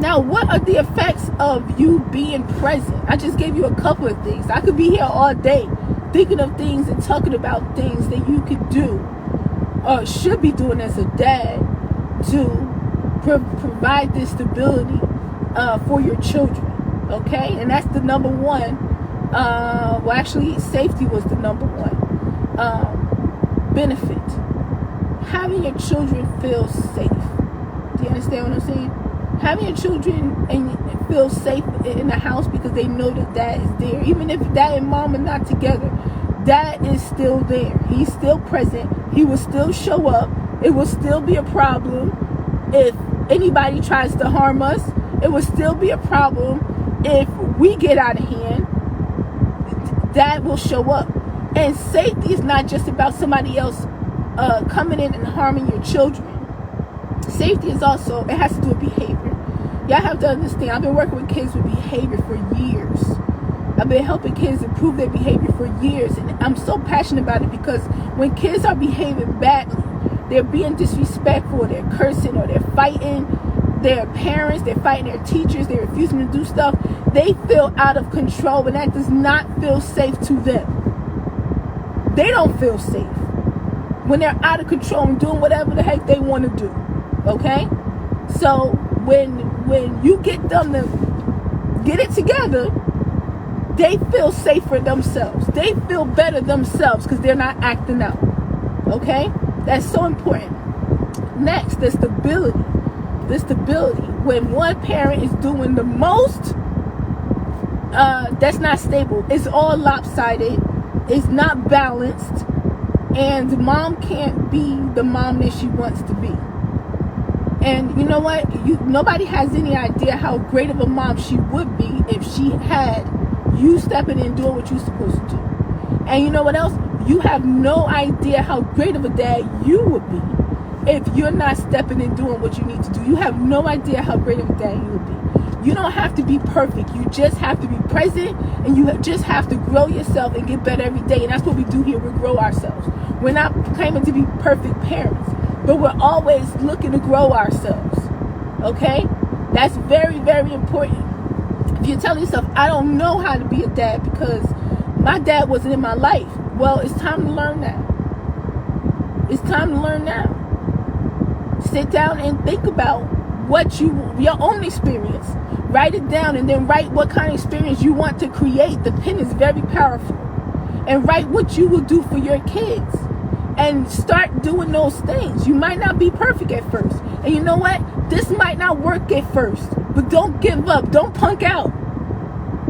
[SPEAKER 1] Now, what are the effects of you being present? I just gave you a couple of things. I could be here all day thinking of things and talking about things that you could do or should be doing as a dad to provide this stability for your children. Okay? And that's the number one. Well, actually, safety was the number one benefit. Having your children feel safe. Do you understand what I'm saying? Having your children and feel safe in the house because they know that dad is there. Even if dad and mom are not together, dad is still there. He's still present. He will still show up. It will still be a problem if anybody tries to harm us. It will still be a problem if we get out of hand. Dad will show up. And safety is not just about somebody else coming in and harming your children. Safety is also, it has to do with behavior. Y'all have to understand, I've been working with kids with behavior for years. I've been helping kids improve their behavior for years, and I'm so passionate about it because when kids are behaving badly, they're being disrespectful, they're cursing, or they're fighting, their parents, they're fighting their teachers, they're refusing to do stuff. They feel out of control, and that does not feel safe to them. They don't feel safe when they're out of control and doing whatever the heck they want to do. Okay? So when you get them to get it together, they feel safer themselves. They feel better themselves because they're not acting out. Okay? That's so important. Next, the stability. The stability. When one parent is doing the most, that's not stable. It's all lopsided. It's not balanced. And mom can't be the mom that she wants to be. And you know what? Nobody has any idea how great of a mom she would be if she had you stepping in and doing what you're supposed to do. And you know what else? You have no idea how great of a dad you would be if you're not stepping in doing what you need to do. You have no idea how great of a dad you would be. You don't have to be perfect. You just have to be present, and you just have to grow yourself and get better every day. And that's what we do here. We grow ourselves. We're not claiming to be perfect parents, but we're always looking to grow ourselves. Okay? That's very, very important. If you're telling yourself, I don't know how to be a dad because my dad wasn't in my life. Well, it's time to learn now. It's time to learn now. Sit down and think about your own experience. Write it down, and then write what kind of experience you want to create. The pen is very powerful. And write what you will do for your kids. And start doing those things. You might not be perfect at first. And you know what? This might not work at first. But don't give up. Don't punk out.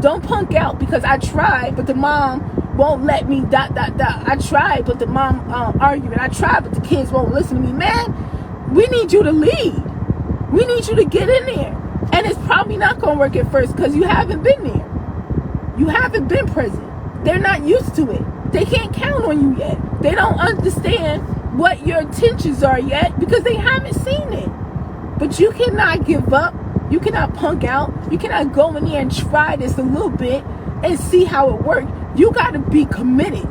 [SPEAKER 1] Don't punk out because I tried, but the mom won't let me ... I tried, but the mom arguing. I tried, but the kids won't listen to me. Man, we need you to lead. We need you to get in there. And it's probably not going to work at first because you haven't been there. You haven't been present. They're not used to it. They can't count on you yet. They don't understand what your intentions are yet because they haven't seen it. But you cannot give up. You cannot punk out. You cannot go in there and try this a little bit and see how it works. You got to be committed.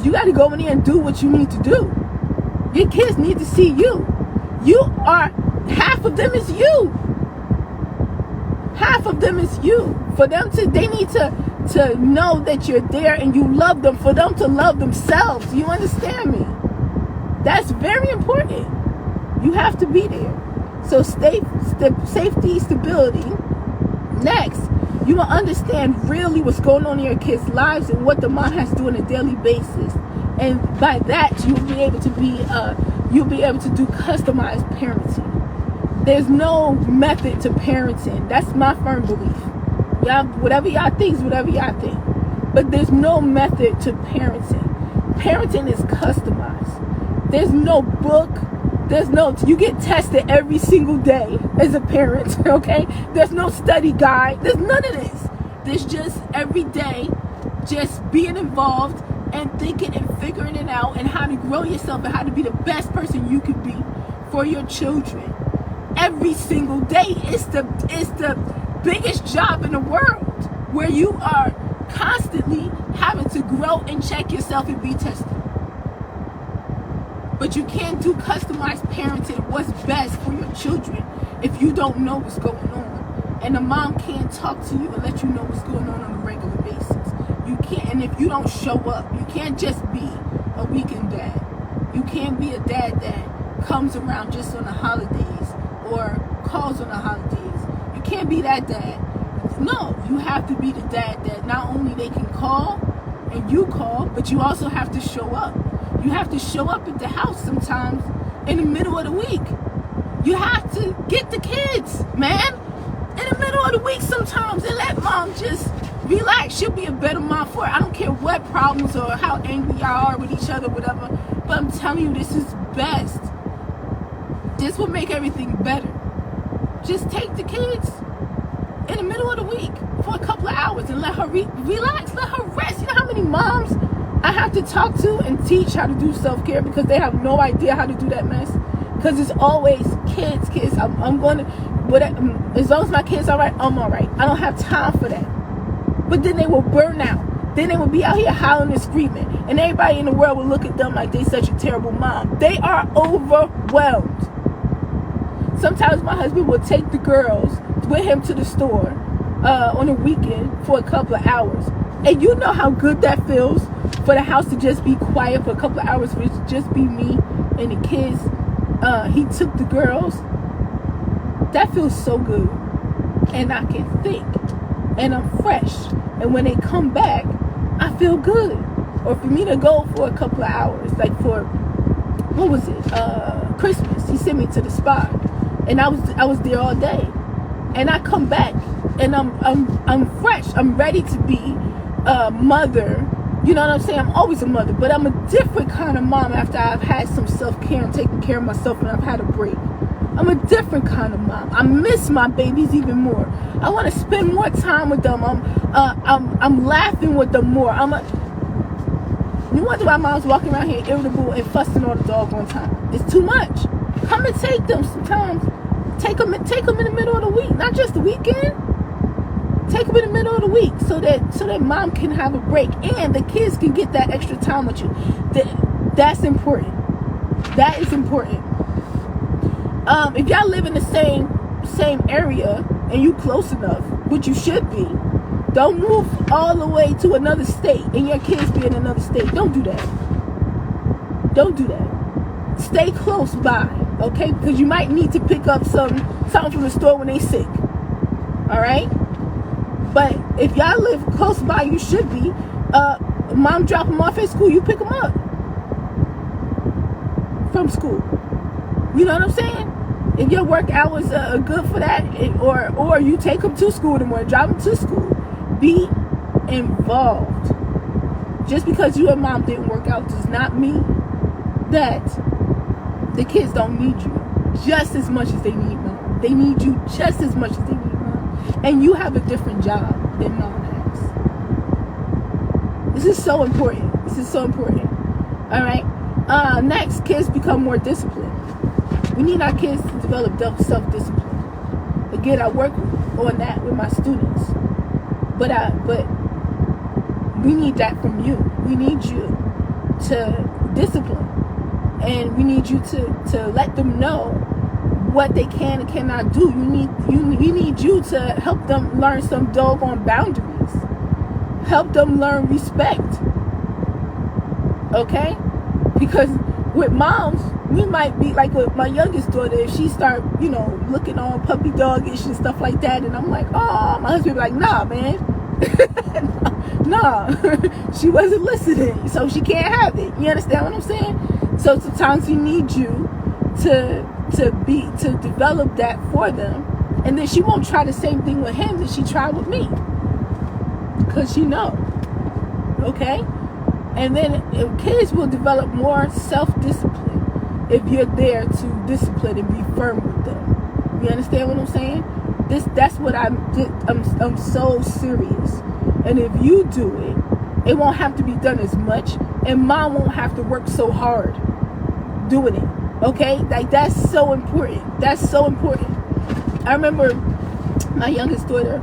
[SPEAKER 1] You got to go in there and do what you need to do. Your kids need to see you. Half of them is you. Half of them is you. They need to know that you're there and you love them, for them to love themselves. You understand me? That's very important. You have to be there. So safety, stability. Next, you will understand really what's going on in your kids' lives and what the mom has to do on a daily basis. And by that, you'll be able to do customized parenting. There's no method to parenting. That's my firm belief. Y'all, whatever y'all think is whatever y'all think. But there's no method to parenting. Parenting is customized. There's no book. You get tested every single day as a parent, okay? There's no study guide. There's none of this. There's just every day, just being involved and thinking and figuring it out and how to grow yourself and how to be the best person you can be for your children. Every single day, it's the biggest job in the world where you are constantly having to grow and check yourself and be tested. But you can't do customized parenting, what's best for your children, if you don't know what's going on. And the mom can't talk to you and let you know what's going on a regular basis. You can't, and if you don't show up, you can't just be a weekend dad. You can't be a dad that comes around just on the holidays or calls on the holidays. You can't be that dad. No, you have to be the dad that not only they can call and you call, but you also have to show up. You have to show up at the house sometimes in the middle of the week. You have to get the kids, man, in the middle of the week sometimes and let mom just relax. She'll be a better mom for it. I don't care what problems or how angry y'all are with each other, whatever. But I'm telling you, this is best. This will make everything better. Just take the kids in the middle of the week for a couple of hours and let her relax, let her rest. You know how many moms I have to talk to and teach how to do self-care because they have no idea how to do that mess? Because it's always kids. I'm going to, as long as my kids are all right, I'm all right. I don't have time for that. But then they will burn out. Then they will be out here howling and screaming. And everybody in the world will look at them like they're such a terrible mom. They are overwhelmed. Sometimes my husband will take the girls with him to the store on a weekend for a couple of hours. And you know how good that feels for the house to just be quiet for a couple of hours, for it to just be me and the kids. He took the girls. That feels so good. And I can think. And I'm fresh. And when they come back, I feel good. Or for me to go for a couple of hours, like for, what was it? Christmas. He sent me to the spa. And I was there all day. And I come back and I'm fresh. I'm ready to be a mother. You know what I'm saying? I'm always a mother, but I'm a different kind of mom after I've had some self-care and taking care of myself and I've had a break. I'm a different kind of mom. I miss my babies even more. I want to spend more time with them. I'm laughing with them more. You wonder why mom's walking around here irritable and fussing all the doggone time. It's too much. Come and take them sometimes. Take them in the middle of the week, not just the weekend. Take them in the middle of the week so that mom can have a break and the kids can get that extra time with you. That's important. That is important. If y'all live in the same area and you close enough, which you should be, don't move all the way to another state and your kids be in another state. Don't do that. Don't do that. Stay close by, okay? Because you might need to pick up something from the store when they sick. All right? But if y'all live close by, you should be. Mom drop them off at school, you pick them up from school. You know what I'm saying? If your work hours are good for that, or you take them to school in the morning, drive them to school, be involved. Just because you and mom didn't work out does not mean that the kids don't need you just as much as they need mom. They need you just as much as they need mom. And you have a different job than mom has. This is so important. This is so important. All right. Next, kids become more disciplined. We need our kids to develop self-discipline. Again, I work on that with my students. But we need that from you. We need you to discipline. And we need you to let them know what they can and cannot do. We need you to help them learn some doggone boundaries. Help them learn respect. Okay? Because with moms, we might be like with my youngest daughter, if she start, looking all puppy doggish and stuff like that, and I'm like, oh, my husband be like, nah, man. Nah. She wasn't listening, so she can't have it. You understand what I'm saying? So sometimes we need you to develop that for them, and then she won't try the same thing with him that she tried with me, because she know. Okay? And then kids will develop more self-discipline if you're there to discipline and be firm with them. You understand what I'm saying? That's what I'm so serious. And if you do it, it won't have to be done as much, and mom won't have to work so hard doing it. Okay? Like, that's so important. That's so important. I remember my youngest daughter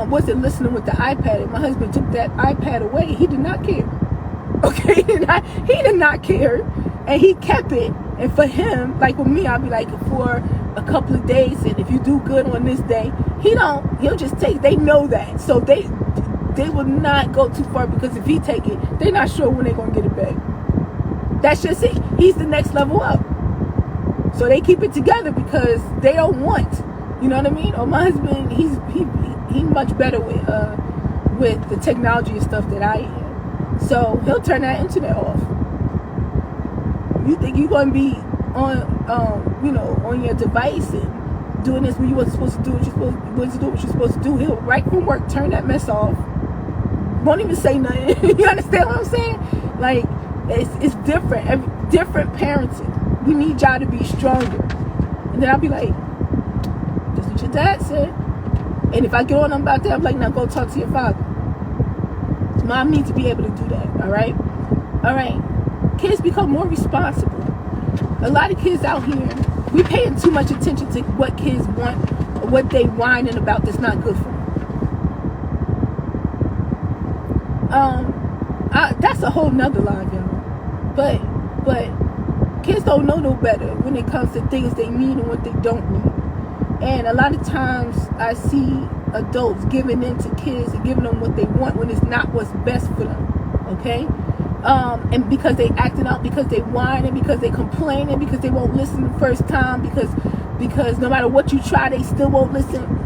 [SPEAKER 1] wasn't listening with the iPad, and my husband took that iPad away. He did not care. Okay? He did not care. And he kept it. And for him, like with me, I'll be like, for a couple of days, and if you do good on this day, he'll just take, they know that. So they will not go too far, because if he take it, they're not sure when they're going to get it back. That's just it. He's the next level up. So they keep it together because they don't want, you know what I mean? Or my husband, he's much better with the technology and stuff that I am. So he'll turn that internet off. You think you're going to be on your device and doing this when you wasn't supposed to do what you're supposed to do? He'll, right from work, turn that mess off. Won't even say nothing. You understand what I'm saying? Like, it's different. Different parenting. We need y'all to be stronger. And then I'll be like, that's what your dad said. And if I get on them about that, I'm like, now go talk to your father. Mom needs to be able to do that. All right? All right. Kids become more responsible. A lot of kids out here, we paying too much attention to what kids want or what they whining about that's not good for them. That's a whole nother line, y'all. But kids don't know no better when it comes to things they need and what they don't need. And a lot of times I see adults giving in to kids and giving them what they want when it's not what's best for them. Okay? And because they acting out, because they whining, because they complaining, because they won't listen the first time, because no matter what you try, they still won't listen.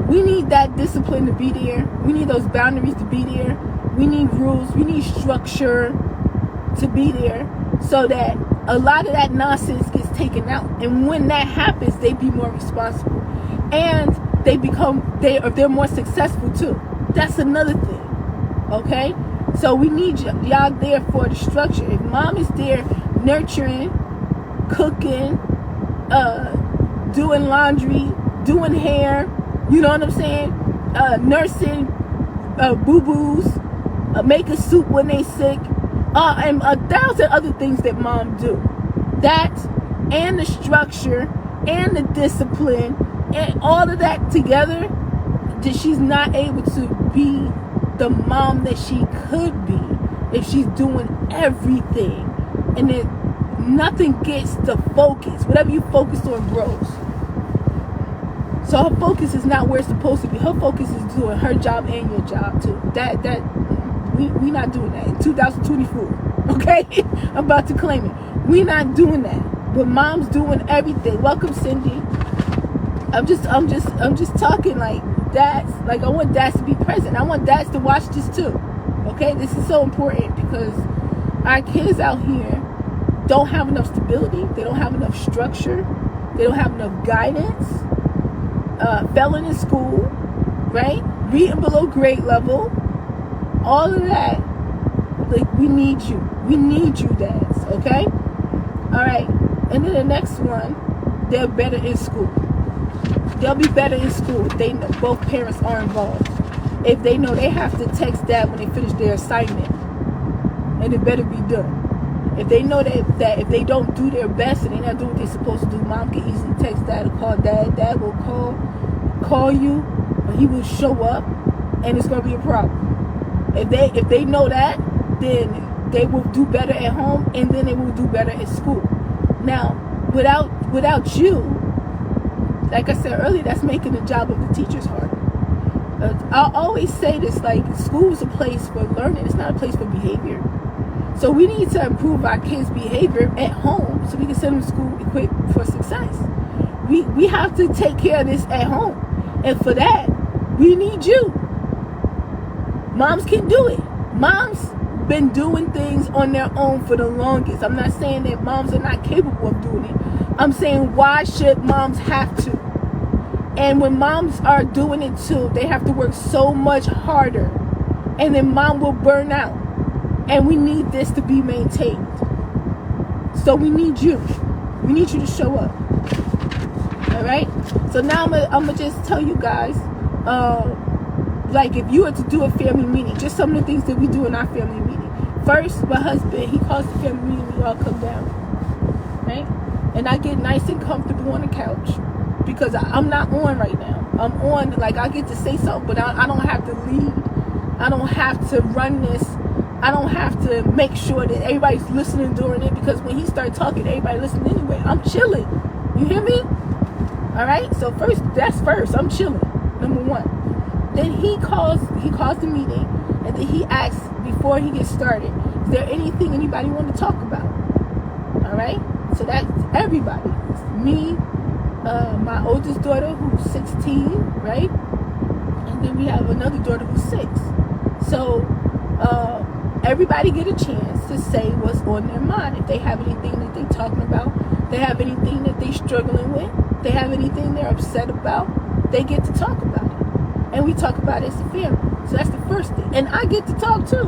[SPEAKER 1] We need that discipline to be there. We need those boundaries to be there. We need rules. We need structure to be there so that a lot of that nonsense gets taken out. And when that happens, they be more responsible. And they're more successful too. That's another thing. Okay? So we need y'all there for the structure. If mom is there nurturing, cooking, doing laundry, doing hair, you know what I'm saying? Nursing boo-boos, making soup when they sick, and 1,000 other things that mom do. That and the structure and the discipline and all of that together, that she's not able to be the mom that she could be if she's doing everything, and then nothing gets the focus. Whatever you focus on grows. So her focus is not where it's supposed to be. Her focus is doing her job and your job too. We not doing that in 2024. Okay, I'm about to claim it. We not doing that. But mom's doing everything. Welcome, Cindy. I'm just talking like dads. Like I want dads to be present. I want dads to watch this too. Okay, this is so important because our kids out here don't have enough stability. They don't have enough structure. They don't have enough guidance. Failing in school, right? Reading below grade level. All of that. Like we need you. We need you, dads. Okay. All right. And then the next one, they're better in school. They'll be better in school if they know both parents are involved. If they know they have to text dad when they finish their assignment, and it better be done. If they know that if they don't do their best and they're not doing what they're supposed to do, mom can easily text dad or call dad. Dad will call you, or he will show up, and it's gonna be a problem. If they know that, then they will do better at home, and then they will do better at school. Now, without you, like I said earlier, that's making the job of the teachers harder. I'll always say this, like, school is a place for learning. It's not a place for behavior. So we need to improve our kids' behavior at home so we can send them to school equipped for success. We have to take care of this at home. And for that, we need you. Moms can do it. Moms been doing things on their own for the longest. I'm not saying that moms are not capable of doing it. I'm saying, why should moms have to? And when moms are doing it too, they have to work so much harder. And then mom will burn out. And we need this to be maintained. So we need you. We need you to show up. All right? So now I'm going to just tell you guys, like if you were to do a family meeting, just some of the things that we do in our family meeting. First, my husband, he calls the family meeting, we all come down. Right? And I get nice and comfortable on the couch. Because I'm not on right now. I'm on, like, I get to say something, but I don't have to lead. I don't have to run this. I don't have to make sure that everybody's listening during it, because when he starts talking, everybody listens anyway. I'm chilling. You hear me? All right? So that's first. I'm chilling. Number one. Then he calls the meeting, and then he asks, before he gets started, is there anything anybody want to talk about? All right? So that's everybody. It's me, my oldest daughter who's 16, right? And then we have another daughter who's 6. So everybody get a chance to say what's on their mind. If they have anything that they're talking about, they have anything that they're struggling with, they have anything they're upset about, they get to talk about it. And we talk about it as a family. So that's the first thing. And I get to talk too.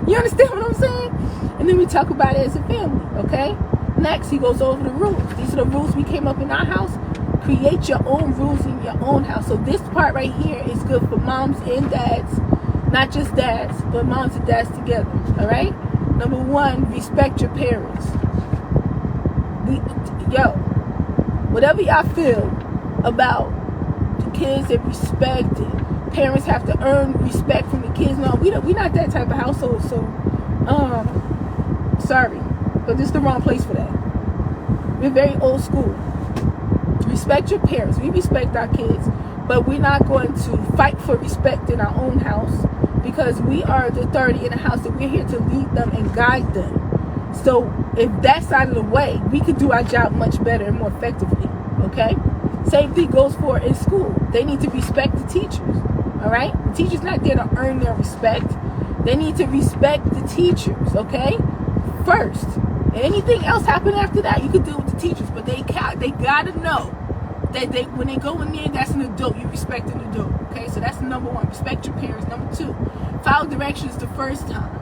[SPEAKER 1] You understand what I'm saying? And then we talk about it as a family, okay? Next, he goes over the rules. These are the rules we came up in our house. Create your own rules in your own house. So this part right here is good for moms and dads. Not just dads, but moms and dads together. All right? Number 1, respect your parents. Whatever y'all feel about the kids that respect it, parents have to earn respect from the kids. No, we not that type of household. So, sorry. But this is the wrong place for that. We're very old school. respect your parents. We respect our kids, but we're not going to fight for respect in our own house, because we are the authority in the house, and we're here to lead them and guide them. So if that's out of the way, we could do our job much better and more effectively. Okay? Same thing goes for in school. They need to respect the teachers. All right? The teacher's not there to earn their respect. They need to respect the teachers. Okay? First. Anything else happen after that, you can deal with the teachers, but they gotta know that when they go in there, that's an adult. You respect an adult. Okay? So that's number one. Respect your parents. Number two, follow directions the first time.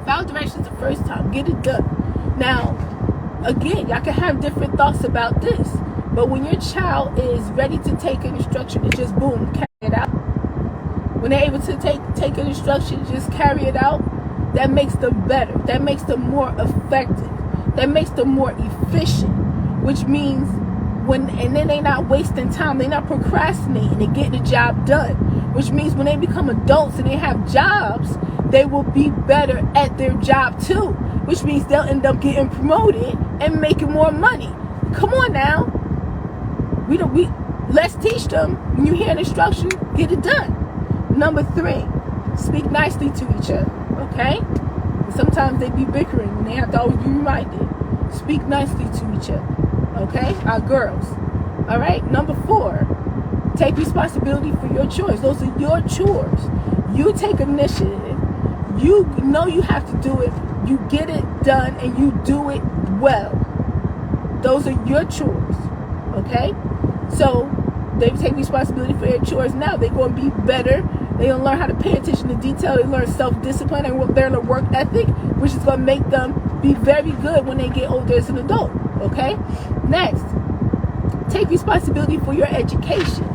[SPEAKER 1] Follow directions the first time. Get it done. Now, again, y'all can have different thoughts about this, but when your child is ready to take an instruction, it just boom, carry it out. When they're able to take an instruction, just carry it out, that makes them better. That makes them more effective. That makes them more efficient, which means and then they're not wasting time. They're not procrastinating. They're getting the job done, which means when they become adults and they have jobs, they will be better at their job too, which means they'll end up getting promoted and making more money. Come on now. Let's teach them. When you hear an instruction, get it done. Number three, speak nicely to each other. Okay? Sometimes they be bickering and they have to always be reminded. Speak nicely to each other. Okay? Our girls. All right? Number four, take responsibility for your chores. Those are your chores. You take initiative. You know you have to do it. You get it done and you do it well. Those are your chores. Okay? So they take responsibility for their chores now. They're going to be better. They're going to learn how to pay attention to detail. They learn self-discipline and learn a work ethic, which is going to make them be very good when they get older as an adult. Okay? Next, take responsibility for your education.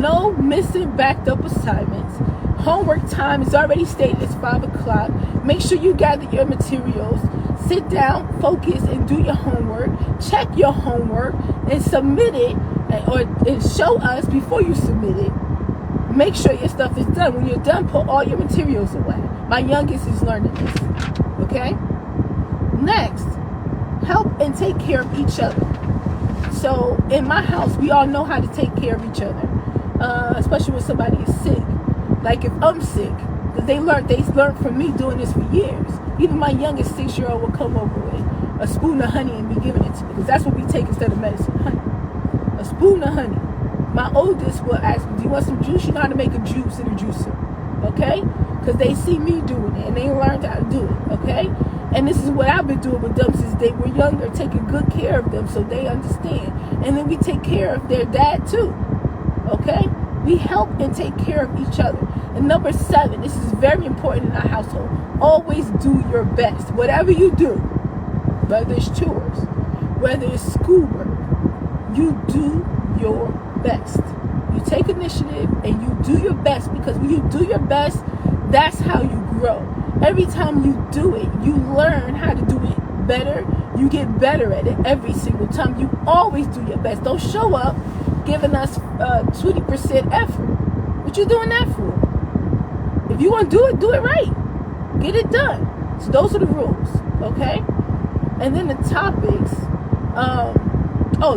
[SPEAKER 1] No missing backed up assignments. Homework time is already stated as 5 o'clock. Make sure you gather your materials. Sit down, focus, and do your homework. Check your homework and submit it, and show us before you submit it. Make sure your stuff is done. When you're done, put all your materials away. My youngest is learning this. Okay? Next, help and take care of each other. So in my house, we all know how to take care of each other, especially when somebody is sick. Like if I'm sick, because they learned from me doing this for years. Even my youngest 6-year-old will come over with a spoon of honey and be giving it to me, because that's what we take instead of medicine, honey. A spoon of honey. My oldest will ask me, do you want some juice? You know how to make a juice in a juicer, okay? Because they see me doing it and they learned how to do it, okay? And this is what I've been doing with them since they were younger, taking good care of them so they understand. And then we take care of their dad too, okay? We help and take care of each other. And number 7, this is very important in our household. Always do your best. Whatever you do, whether it's chores, whether it's schoolwork, you do your best. You take initiative and you do your best, because when you do your best, that's how you grow. Every time you do it, you learn how to do it better. You get better at it every single time. You always do your best. Don't show up giving us 20% effort. What you doing that for? If you want to do it right. Get it done. So those are the rules, okay? And then the topics,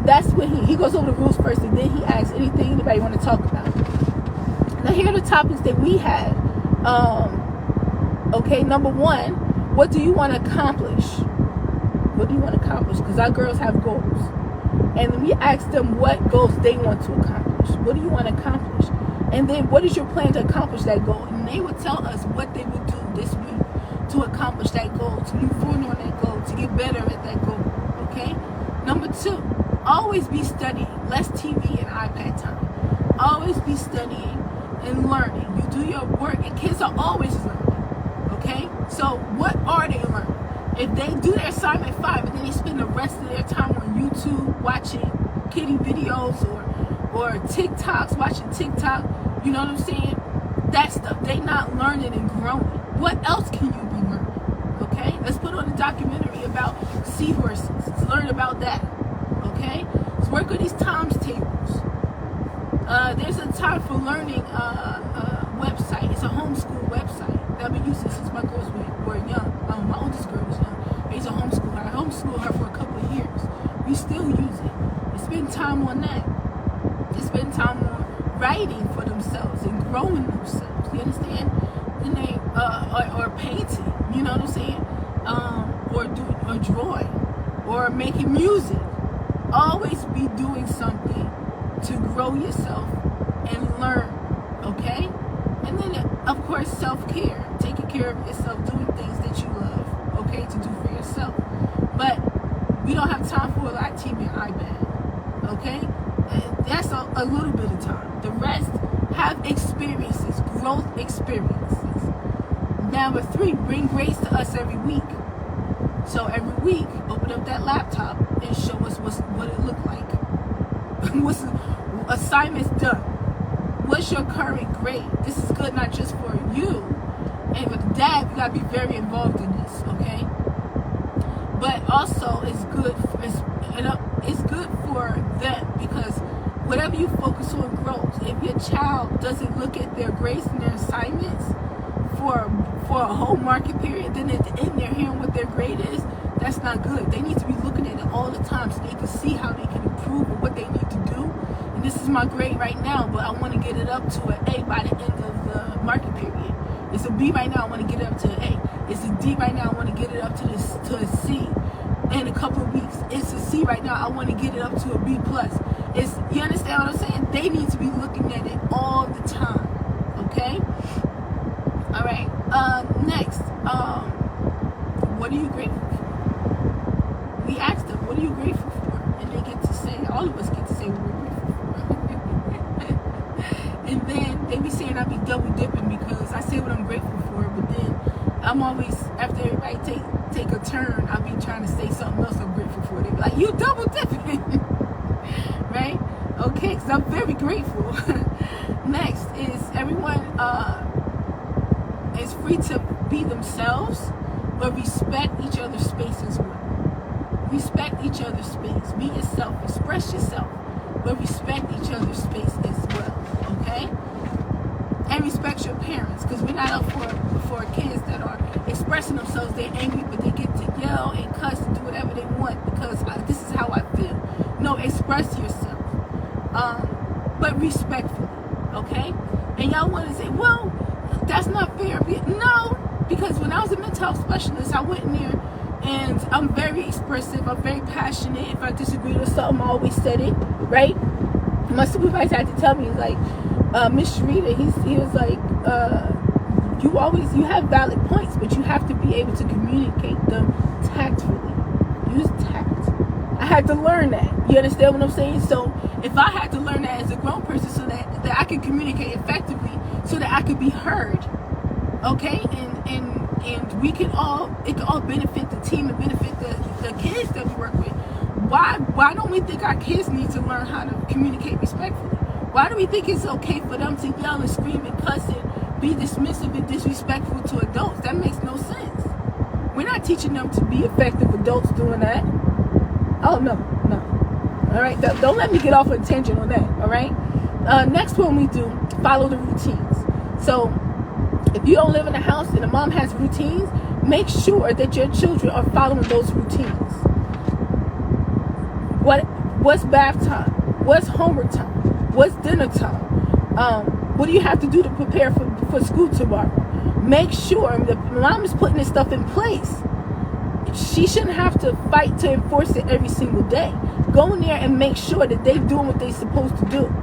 [SPEAKER 1] that's when he goes over the rules first, and then he asks anything anybody want to talk about. Now here are the topics that we had. Okay, number 1, what do you want to accomplish? What do you want to accomplish? Because our girls have goals. And we ask them what goals they want to accomplish. What do you want to accomplish? And then what is your plan to accomplish that goal? And they would tell us what they would do this week to accomplish that goal, to move forward on that goal, to get better at that goal. Okay? Number 2, always be studying. Less TV and iPad time. Always be studying and learning. You do your work, and kids are always learning. Okay? So what are they learning? If they do their assignment 5 and then they spend the rest of their time on YouTube watching kiddie videos or TikToks, watching TikTok, you know what I'm saying? That stuff, they not learning and growing. What else can you be learning? Okay? Let's put on a documentary about seahorses. Let's learn about that. Okay? Let's work with these times tables. There's a time for learning website. It's a homeschool website that I've been using since my girls were young. My oldest girl was young. I used to homeschool her. I homeschooled her for a couple of years. We still use it. Spend time on that. They spend time on writing for themselves and growing themselves. You understand? And they or painting. You know what I'm saying? Or drawing, or making music. Always be doing something to grow yourself and learn. Okay? And then, of course, self-care. Taking care of yourself, doing things that you love, okay, to do for yourself. But we don't have time for a lot of TV and iPad, okay? That's a little bit of time. The rest, have experiences, growth experiences. Number 3, bring grace to us every week. So every week, open up that laptop and show us what it looked like. What's assignments done? What's your current grade? This is good not just for you. And with dad, you gotta be very involved in this, okay? But also, it's good for them, because whatever you focus on grows. If your child doesn't look at their grades and their assignments for a whole market period, then at the end they're hearing what their grade is. That's not good. They need to be looking at it all the time so they can see how they can improve and what they need to do. And this is my grade right now, but I want to get it up to an A by the end of the market period. It's a B right now, I want to get it up to an A. It's a D right now, I want to get it up to a C in a couple of weeks. It's a C right now, I want to get it up to a B+. You understand what I'm saying? They need to be looking at it all the time. Okay? All right. Next, what are you grateful for? We asked them, what are you grateful for? And they get to say, all of us get to say what we're grateful for. And then they be saying I be double dipping, because I say what I'm grateful for, but then I'm always, after everybody take a turn, I'll be trying to say something else I'm grateful for. They be like, you double dipping. Right? Okay, because I'm very grateful. Next is everyone is free to be themselves, but respect each other's space as well. Respect each other's space. Be yourself. Express yourself, but respect each other's space as well. Okay? And respect your parents, because we're not up for kids that are expressing themselves. They're angry, but they get to yell and cuss and do whatever they want because this is how I feel. No, express yourself, but respectfully. Okay? And y'all want to say, well, that's not fair. No, because when I was a mental health specialist, I went in there and I'm very expressive. I'm very passionate. If I disagreed with something, I always said it, right? My supervisor had to tell me, like, Miss Sharita, he was like, you have valid points, but you have to be able to communicate them tactfully. Use tact. I had to learn that. You understand what I'm saying? So if I had to learn that as a grown person so that I could communicate effectively, so that I could be heard, okay? And we can all, it can all benefit the team and benefit the kids that we work with. Why don't we think our kids need to learn how to communicate respectfully? Why do we think it's okay for them to yell and scream and cuss and be dismissive and disrespectful to adults? That makes no sense. We're not teaching them to be effective adults doing that. Oh, no. All right, don't let me get off on a tangent on that, all right? Next one we do, follow the routines. So if you don't live in a house and a mom has routines, make sure that your children are following those routines. What's bath time? What's homework time? What's dinner time? What do you have to do to prepare for school tomorrow? Make sure that mom is putting this stuff in place. She shouldn't have to fight to enforce it every single day. Go in there and make sure that they're doing what they're supposed to do.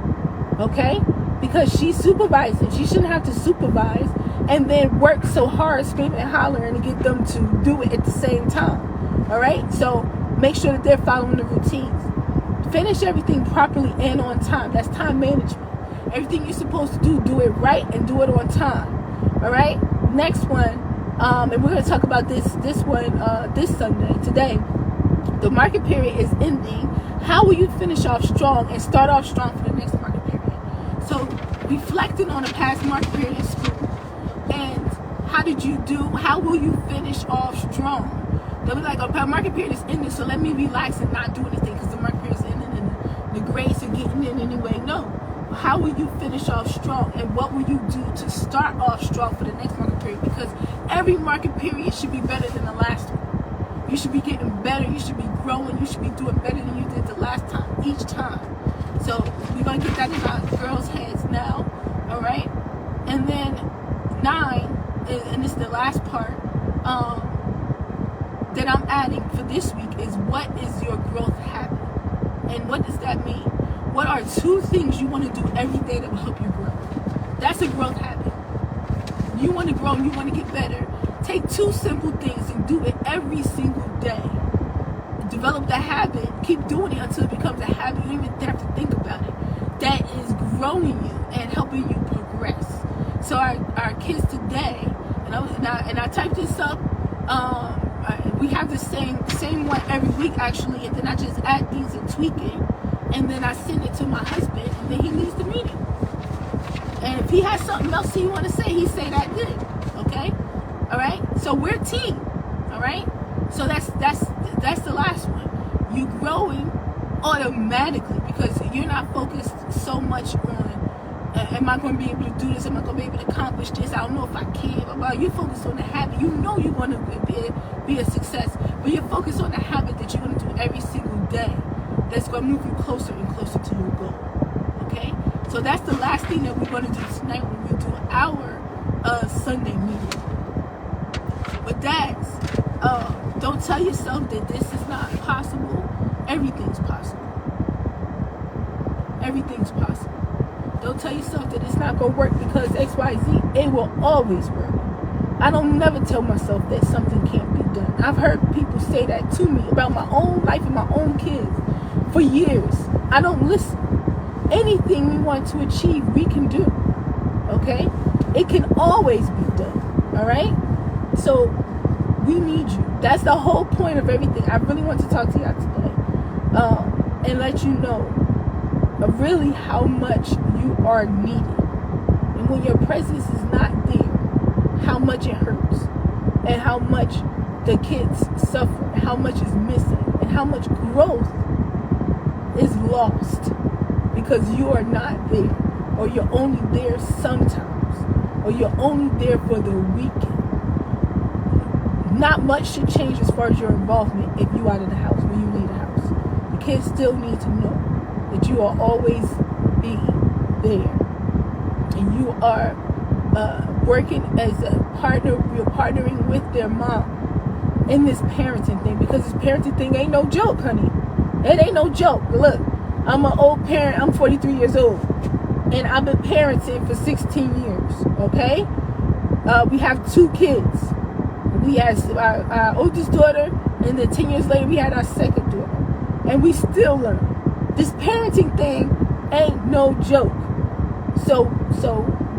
[SPEAKER 1] Okay? Because she's supervising. She shouldn't have to supervise and then work so hard, screaming and hollering to get them to do it at the same time. All right? So make sure that they're following the routines. Finish everything properly and on time. That's time management. Everything you're supposed to do it right and do it on time. All right? Next one, and we're going to talk about this one this Sunday, today. The market period is ending. How will you finish off strong and start off strong for the next market period? So reflecting on the past market period in school, and how did you do? How will you finish off strong? They'll be like, okay, market period is ending, so let me relax and not do anything because the market period is ending and the grades are getting in anyway. No. How will you finish off strong, and what will you do to start off strong for the next market period? Because every market period should be better than the last one. You should be getting better. You should be growing. You should be doing better than you did the last time, each time. So we're going to get that in our girls' heads now, all right? And then 9, and this is the last part, that I'm adding for this week is, what is your growth habit? And what does that mean? What are 2 things you want to do every day that will help you grow? That's a growth habit. You want to grow and you want to get better. Take 2 simple things and do it every single day. Develop the habit. Keep doing it until it becomes a habit. You don't even have to think about it. That is growing you and helping you progress. So our kids today, and I typed this up. We have the same one every week actually, and then I just add these and tweak it, and then I send it to my husband, and then he leads the meeting. And if he has something else he want to say, he say that good. Okay, all right. So we're a team. All right. So that's the last one. You growing automatically because you're not focused so much on, am I going to be able to do this? Am I going to be able to accomplish this? I don't know if I can. But you're focused on the habit. You know you're going to be a success, but you're focused on the habit that you're going to do every single day. That's going to move you closer and closer to your goal. Okay? So that's the last thing that we're going to do tonight when we do our Sunday meeting. But dads, don't tell yourself that this is not possible. Everything's possible. Everything's possible. Don't tell yourself that it's not going to work because X, Y, Z. It will always work. I don't never tell myself that something can't be done. I've heard people say that to me about my own life and my own kids for years. I don't listen. Anything we want to achieve, we can do. Okay? It can always be done. All right? So we need you. That's the whole point of everything. I really want to talk to y'all today and let you know really how much you are needed. And when your presence is not there, how much it hurts, and how much the kids suffer, how much is missing, and how much growth is lost because you are not there, or you're only there sometimes, or you're only there for the weekend. Not much should change as far as your involvement if you out of the house, when you leave the house. The kids still need to know that you are always being there, and you are working as a partner. You're partnering with their mom in this parenting thing, because this parenting thing ain't no joke, honey. It ain't no joke. Look, I'm an old parent. I'm 43 years old, and I've been parenting for 16 years. Okay, we have 2 kids. We had our oldest daughter, and then 10 years later we had our second daughter, and we still learn. This parenting thing ain't no joke. So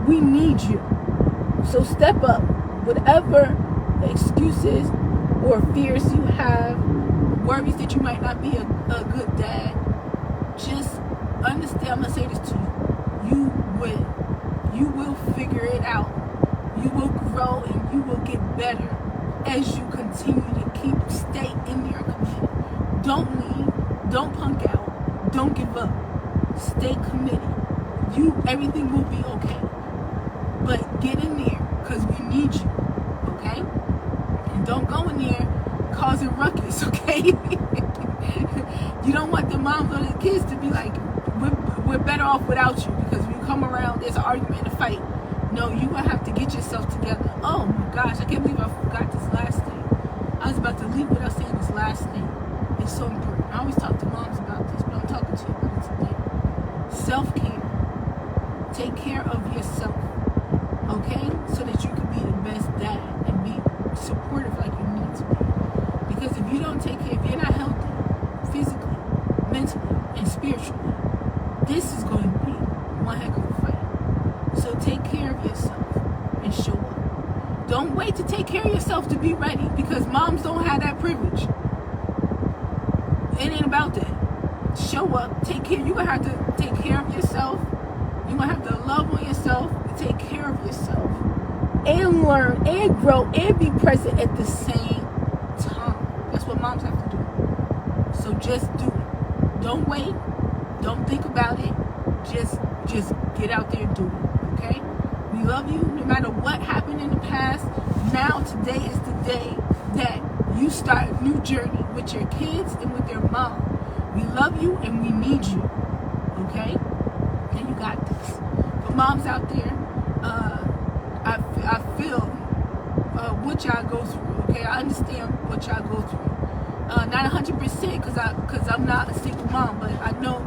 [SPEAKER 1] we need you. So step up. Whatever excuses or fears you have, worries that you might not be a good dad, just understand. I'm going to say this to you. You will. You will figure it out. You will grow and you will get better as you continue to stay in your commitment. Don't leave. Don't punk out. Don't give up. Stay committed. Everything will be okay. But get in there because we need you. Okay? And don't go in there causing ruckus, okay? You don't want the moms or the kids to be like, we're better off without you, because when you come around, there's an argument and a fight. No, you're going to have to get yourself together. Oh my gosh, I can't believe I forgot this last thing. I was about to leave without saying this last thing. It's so important. I always talk to moms about this, but I'm talking to you about it today. Self-care. Take care of yourself, okay? So that you can be the best dad and be supportive like you need to be. Because if you don't take care, if you're not healthy, physically, mentally, and spiritually, this is going to be one heck of a fight. So take care of yourself and show up. Don't wait to take care of yourself to be ready, because moms don't have that privilege. It ain't about that. Show up, take care. You're going to have to take care of yourself. You're going to have to love on yourself and take care of yourself and learn and grow and be present at the same time. That's what moms have to do. So just do it. Don't wait. Don't think about it. Just get out there and do it. Okay? We love you no matter what happened in the past. Now, today is the day that you start a new journey with your kids and with their mom. We love you and we need you, okay? And you got this. For moms out there, I feel what y'all go through, okay? I understand what y'all go through. Not 100% because I'm not a single mom, but I know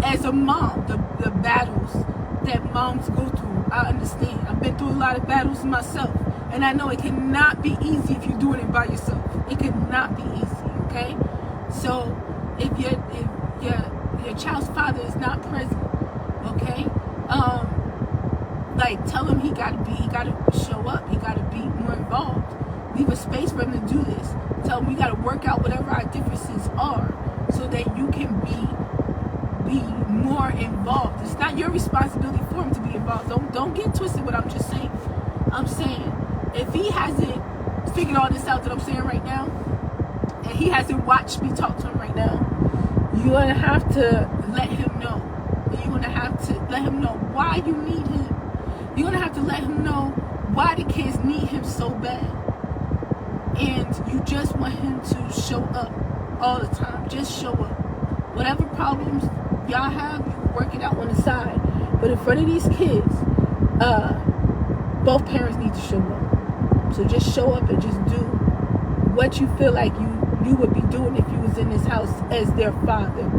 [SPEAKER 1] as a mom, the battles that moms go through, I understand. I've been through a lot of battles myself, and I know it cannot be easy if you're doing it by yourself. It cannot be easy, okay? So if your child's father is not present, okay, like tell him he gotta show up, he gotta be more involved. Leave a space for him to do this. Tell him we gotta work out whatever our differences are so that you can be more involved. It's not your responsibility for him to be involved. Don't get twisted what I'm just saying. I'm saying if he hasn't figured all this out that I'm saying right now, and he hasn't watched me talk to him right now, you're gonna have to let him know. You're gonna have to let him know why you need him. You're gonna have to let him know why the kids need him so bad. And you just want him to show up all the time. Just show up. Whatever problems y'all have, you can work it out on the side. But in front of these kids, both parents need to show up. So just show up and just do what you feel like you would be doing if you was in this house as their father.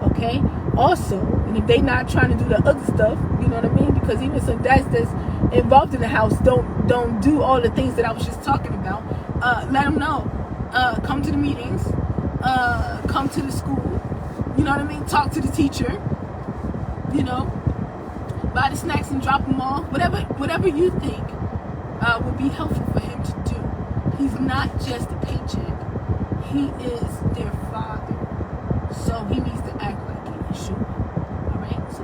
[SPEAKER 1] Okay? Also, and if they not trying to do the other stuff, you know what I mean? Because even some dads that's involved in the house don't do all the things that I was just talking about. Let them know. Come to the meetings. Come to the school. You know what I mean? Talk to the teacher. You know, buy the snacks and drop them off. Whatever you think would be helpful for him to do. He's not just a paycheck. He is their father. So he needs to act like it and show it. All right. So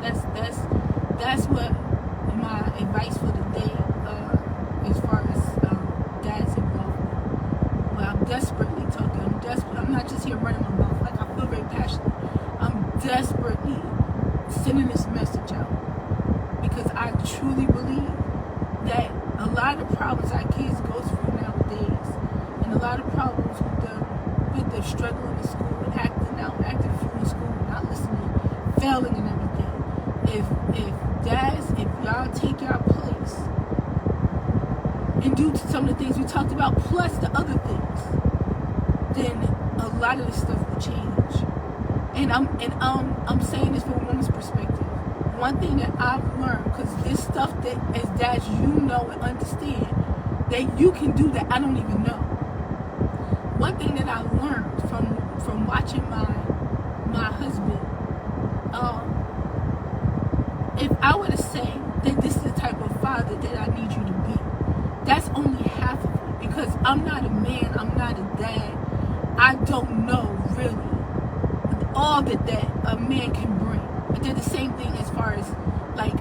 [SPEAKER 1] that's what my advice for the day as far as dad's involvement. Well, I'm desperately talking. I'm not just here running my mouth. Like, I feel very passionate. I'm desperately sending this message out because I truly believe that a lot of problems our kids go through nowadays, and a lot of problems with the struggling in school and acting through in school, not listening, failing and everything. If y'all take your place and do some of the things we talked about, plus the other things, then a lot of this stuff will change. And I'm saying this from a woman's perspective. One thing that I've learned, because this stuff that as dads you know and understand that you can do that I don't even know. One thing that I learned from watching my husband, if I were to say that this is the type of father that I need you to be, that's only half of it. Because I'm not a man, I'm not a dad. I don't know really all that a man can bring. But they're the same thing as far as like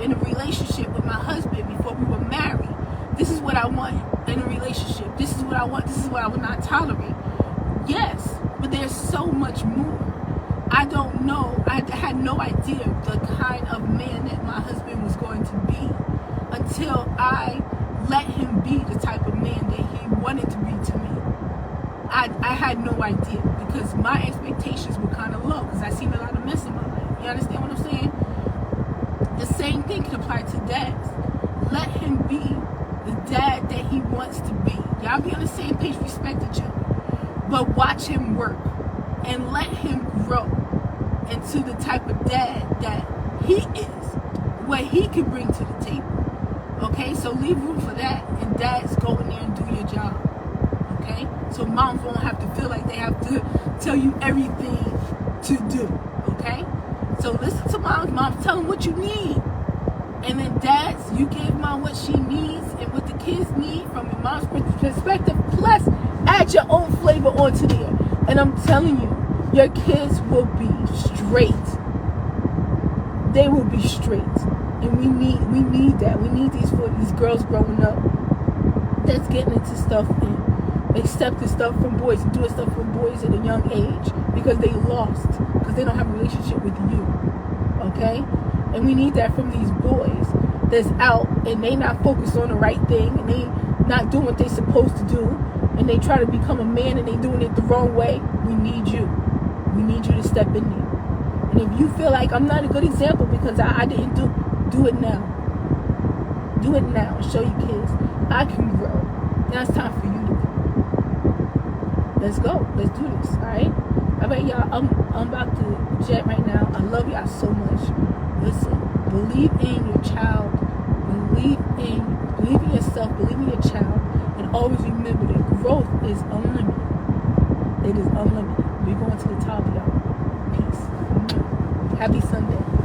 [SPEAKER 1] in a relationship with my husband before we were married. This is what I want in a relationship. This is what I want. This is what I would not tolerate. Yes, but there's so much more. I don't know. I had no idea the kind of man that my husband was going to be until I let him be the type of man that he wanted to be to me. I had no idea because my expectations were kind of low because I seen a lot of mess in my life. You understand what I'm saying? The same thing can apply to dads. Let him be the dad that he wants to be. Y'all be on the same page, respect each other. But watch him work and let him grow into the type of dad that he is, what he can bring to the table. Okay, so leave room for that, and dads go in there and do your job. Okay, so moms won't have to feel like they have to tell you everything to do. Okay, so listen to moms. Moms, tell them what you need, and then dads, you give mom what she needs and what the kids need from your mom's perspective. Plus, add your own flavor onto there, and I'm telling you, your kids will be straight. They will be straight. And we need that. We need these girls growing up that's getting into stuff and accepting stuff from boys and doing stuff from boys at a young age because they lost, because they don't have a relationship with you. Okay? And we need that from these boys that's out and they not focused on the right thing and they not doing what they supposed to do and they try to become a man and they doing it the wrong way, we need you. We need you to step in there. And if you feel like I'm not a good example because I didn't do it now. Do it now and show your kids I can grow. Now it's time for you to grow. Let's go. Let's do this. Alright? Alright, y'all. I'm about to jet right now. I love y'all so much. Listen, believe in your child. Believe in yourself. Believe in your child. And always remember that growth is unlimited. It is unlimited. We're going to the top, y'all. Peace. Happy Sunday.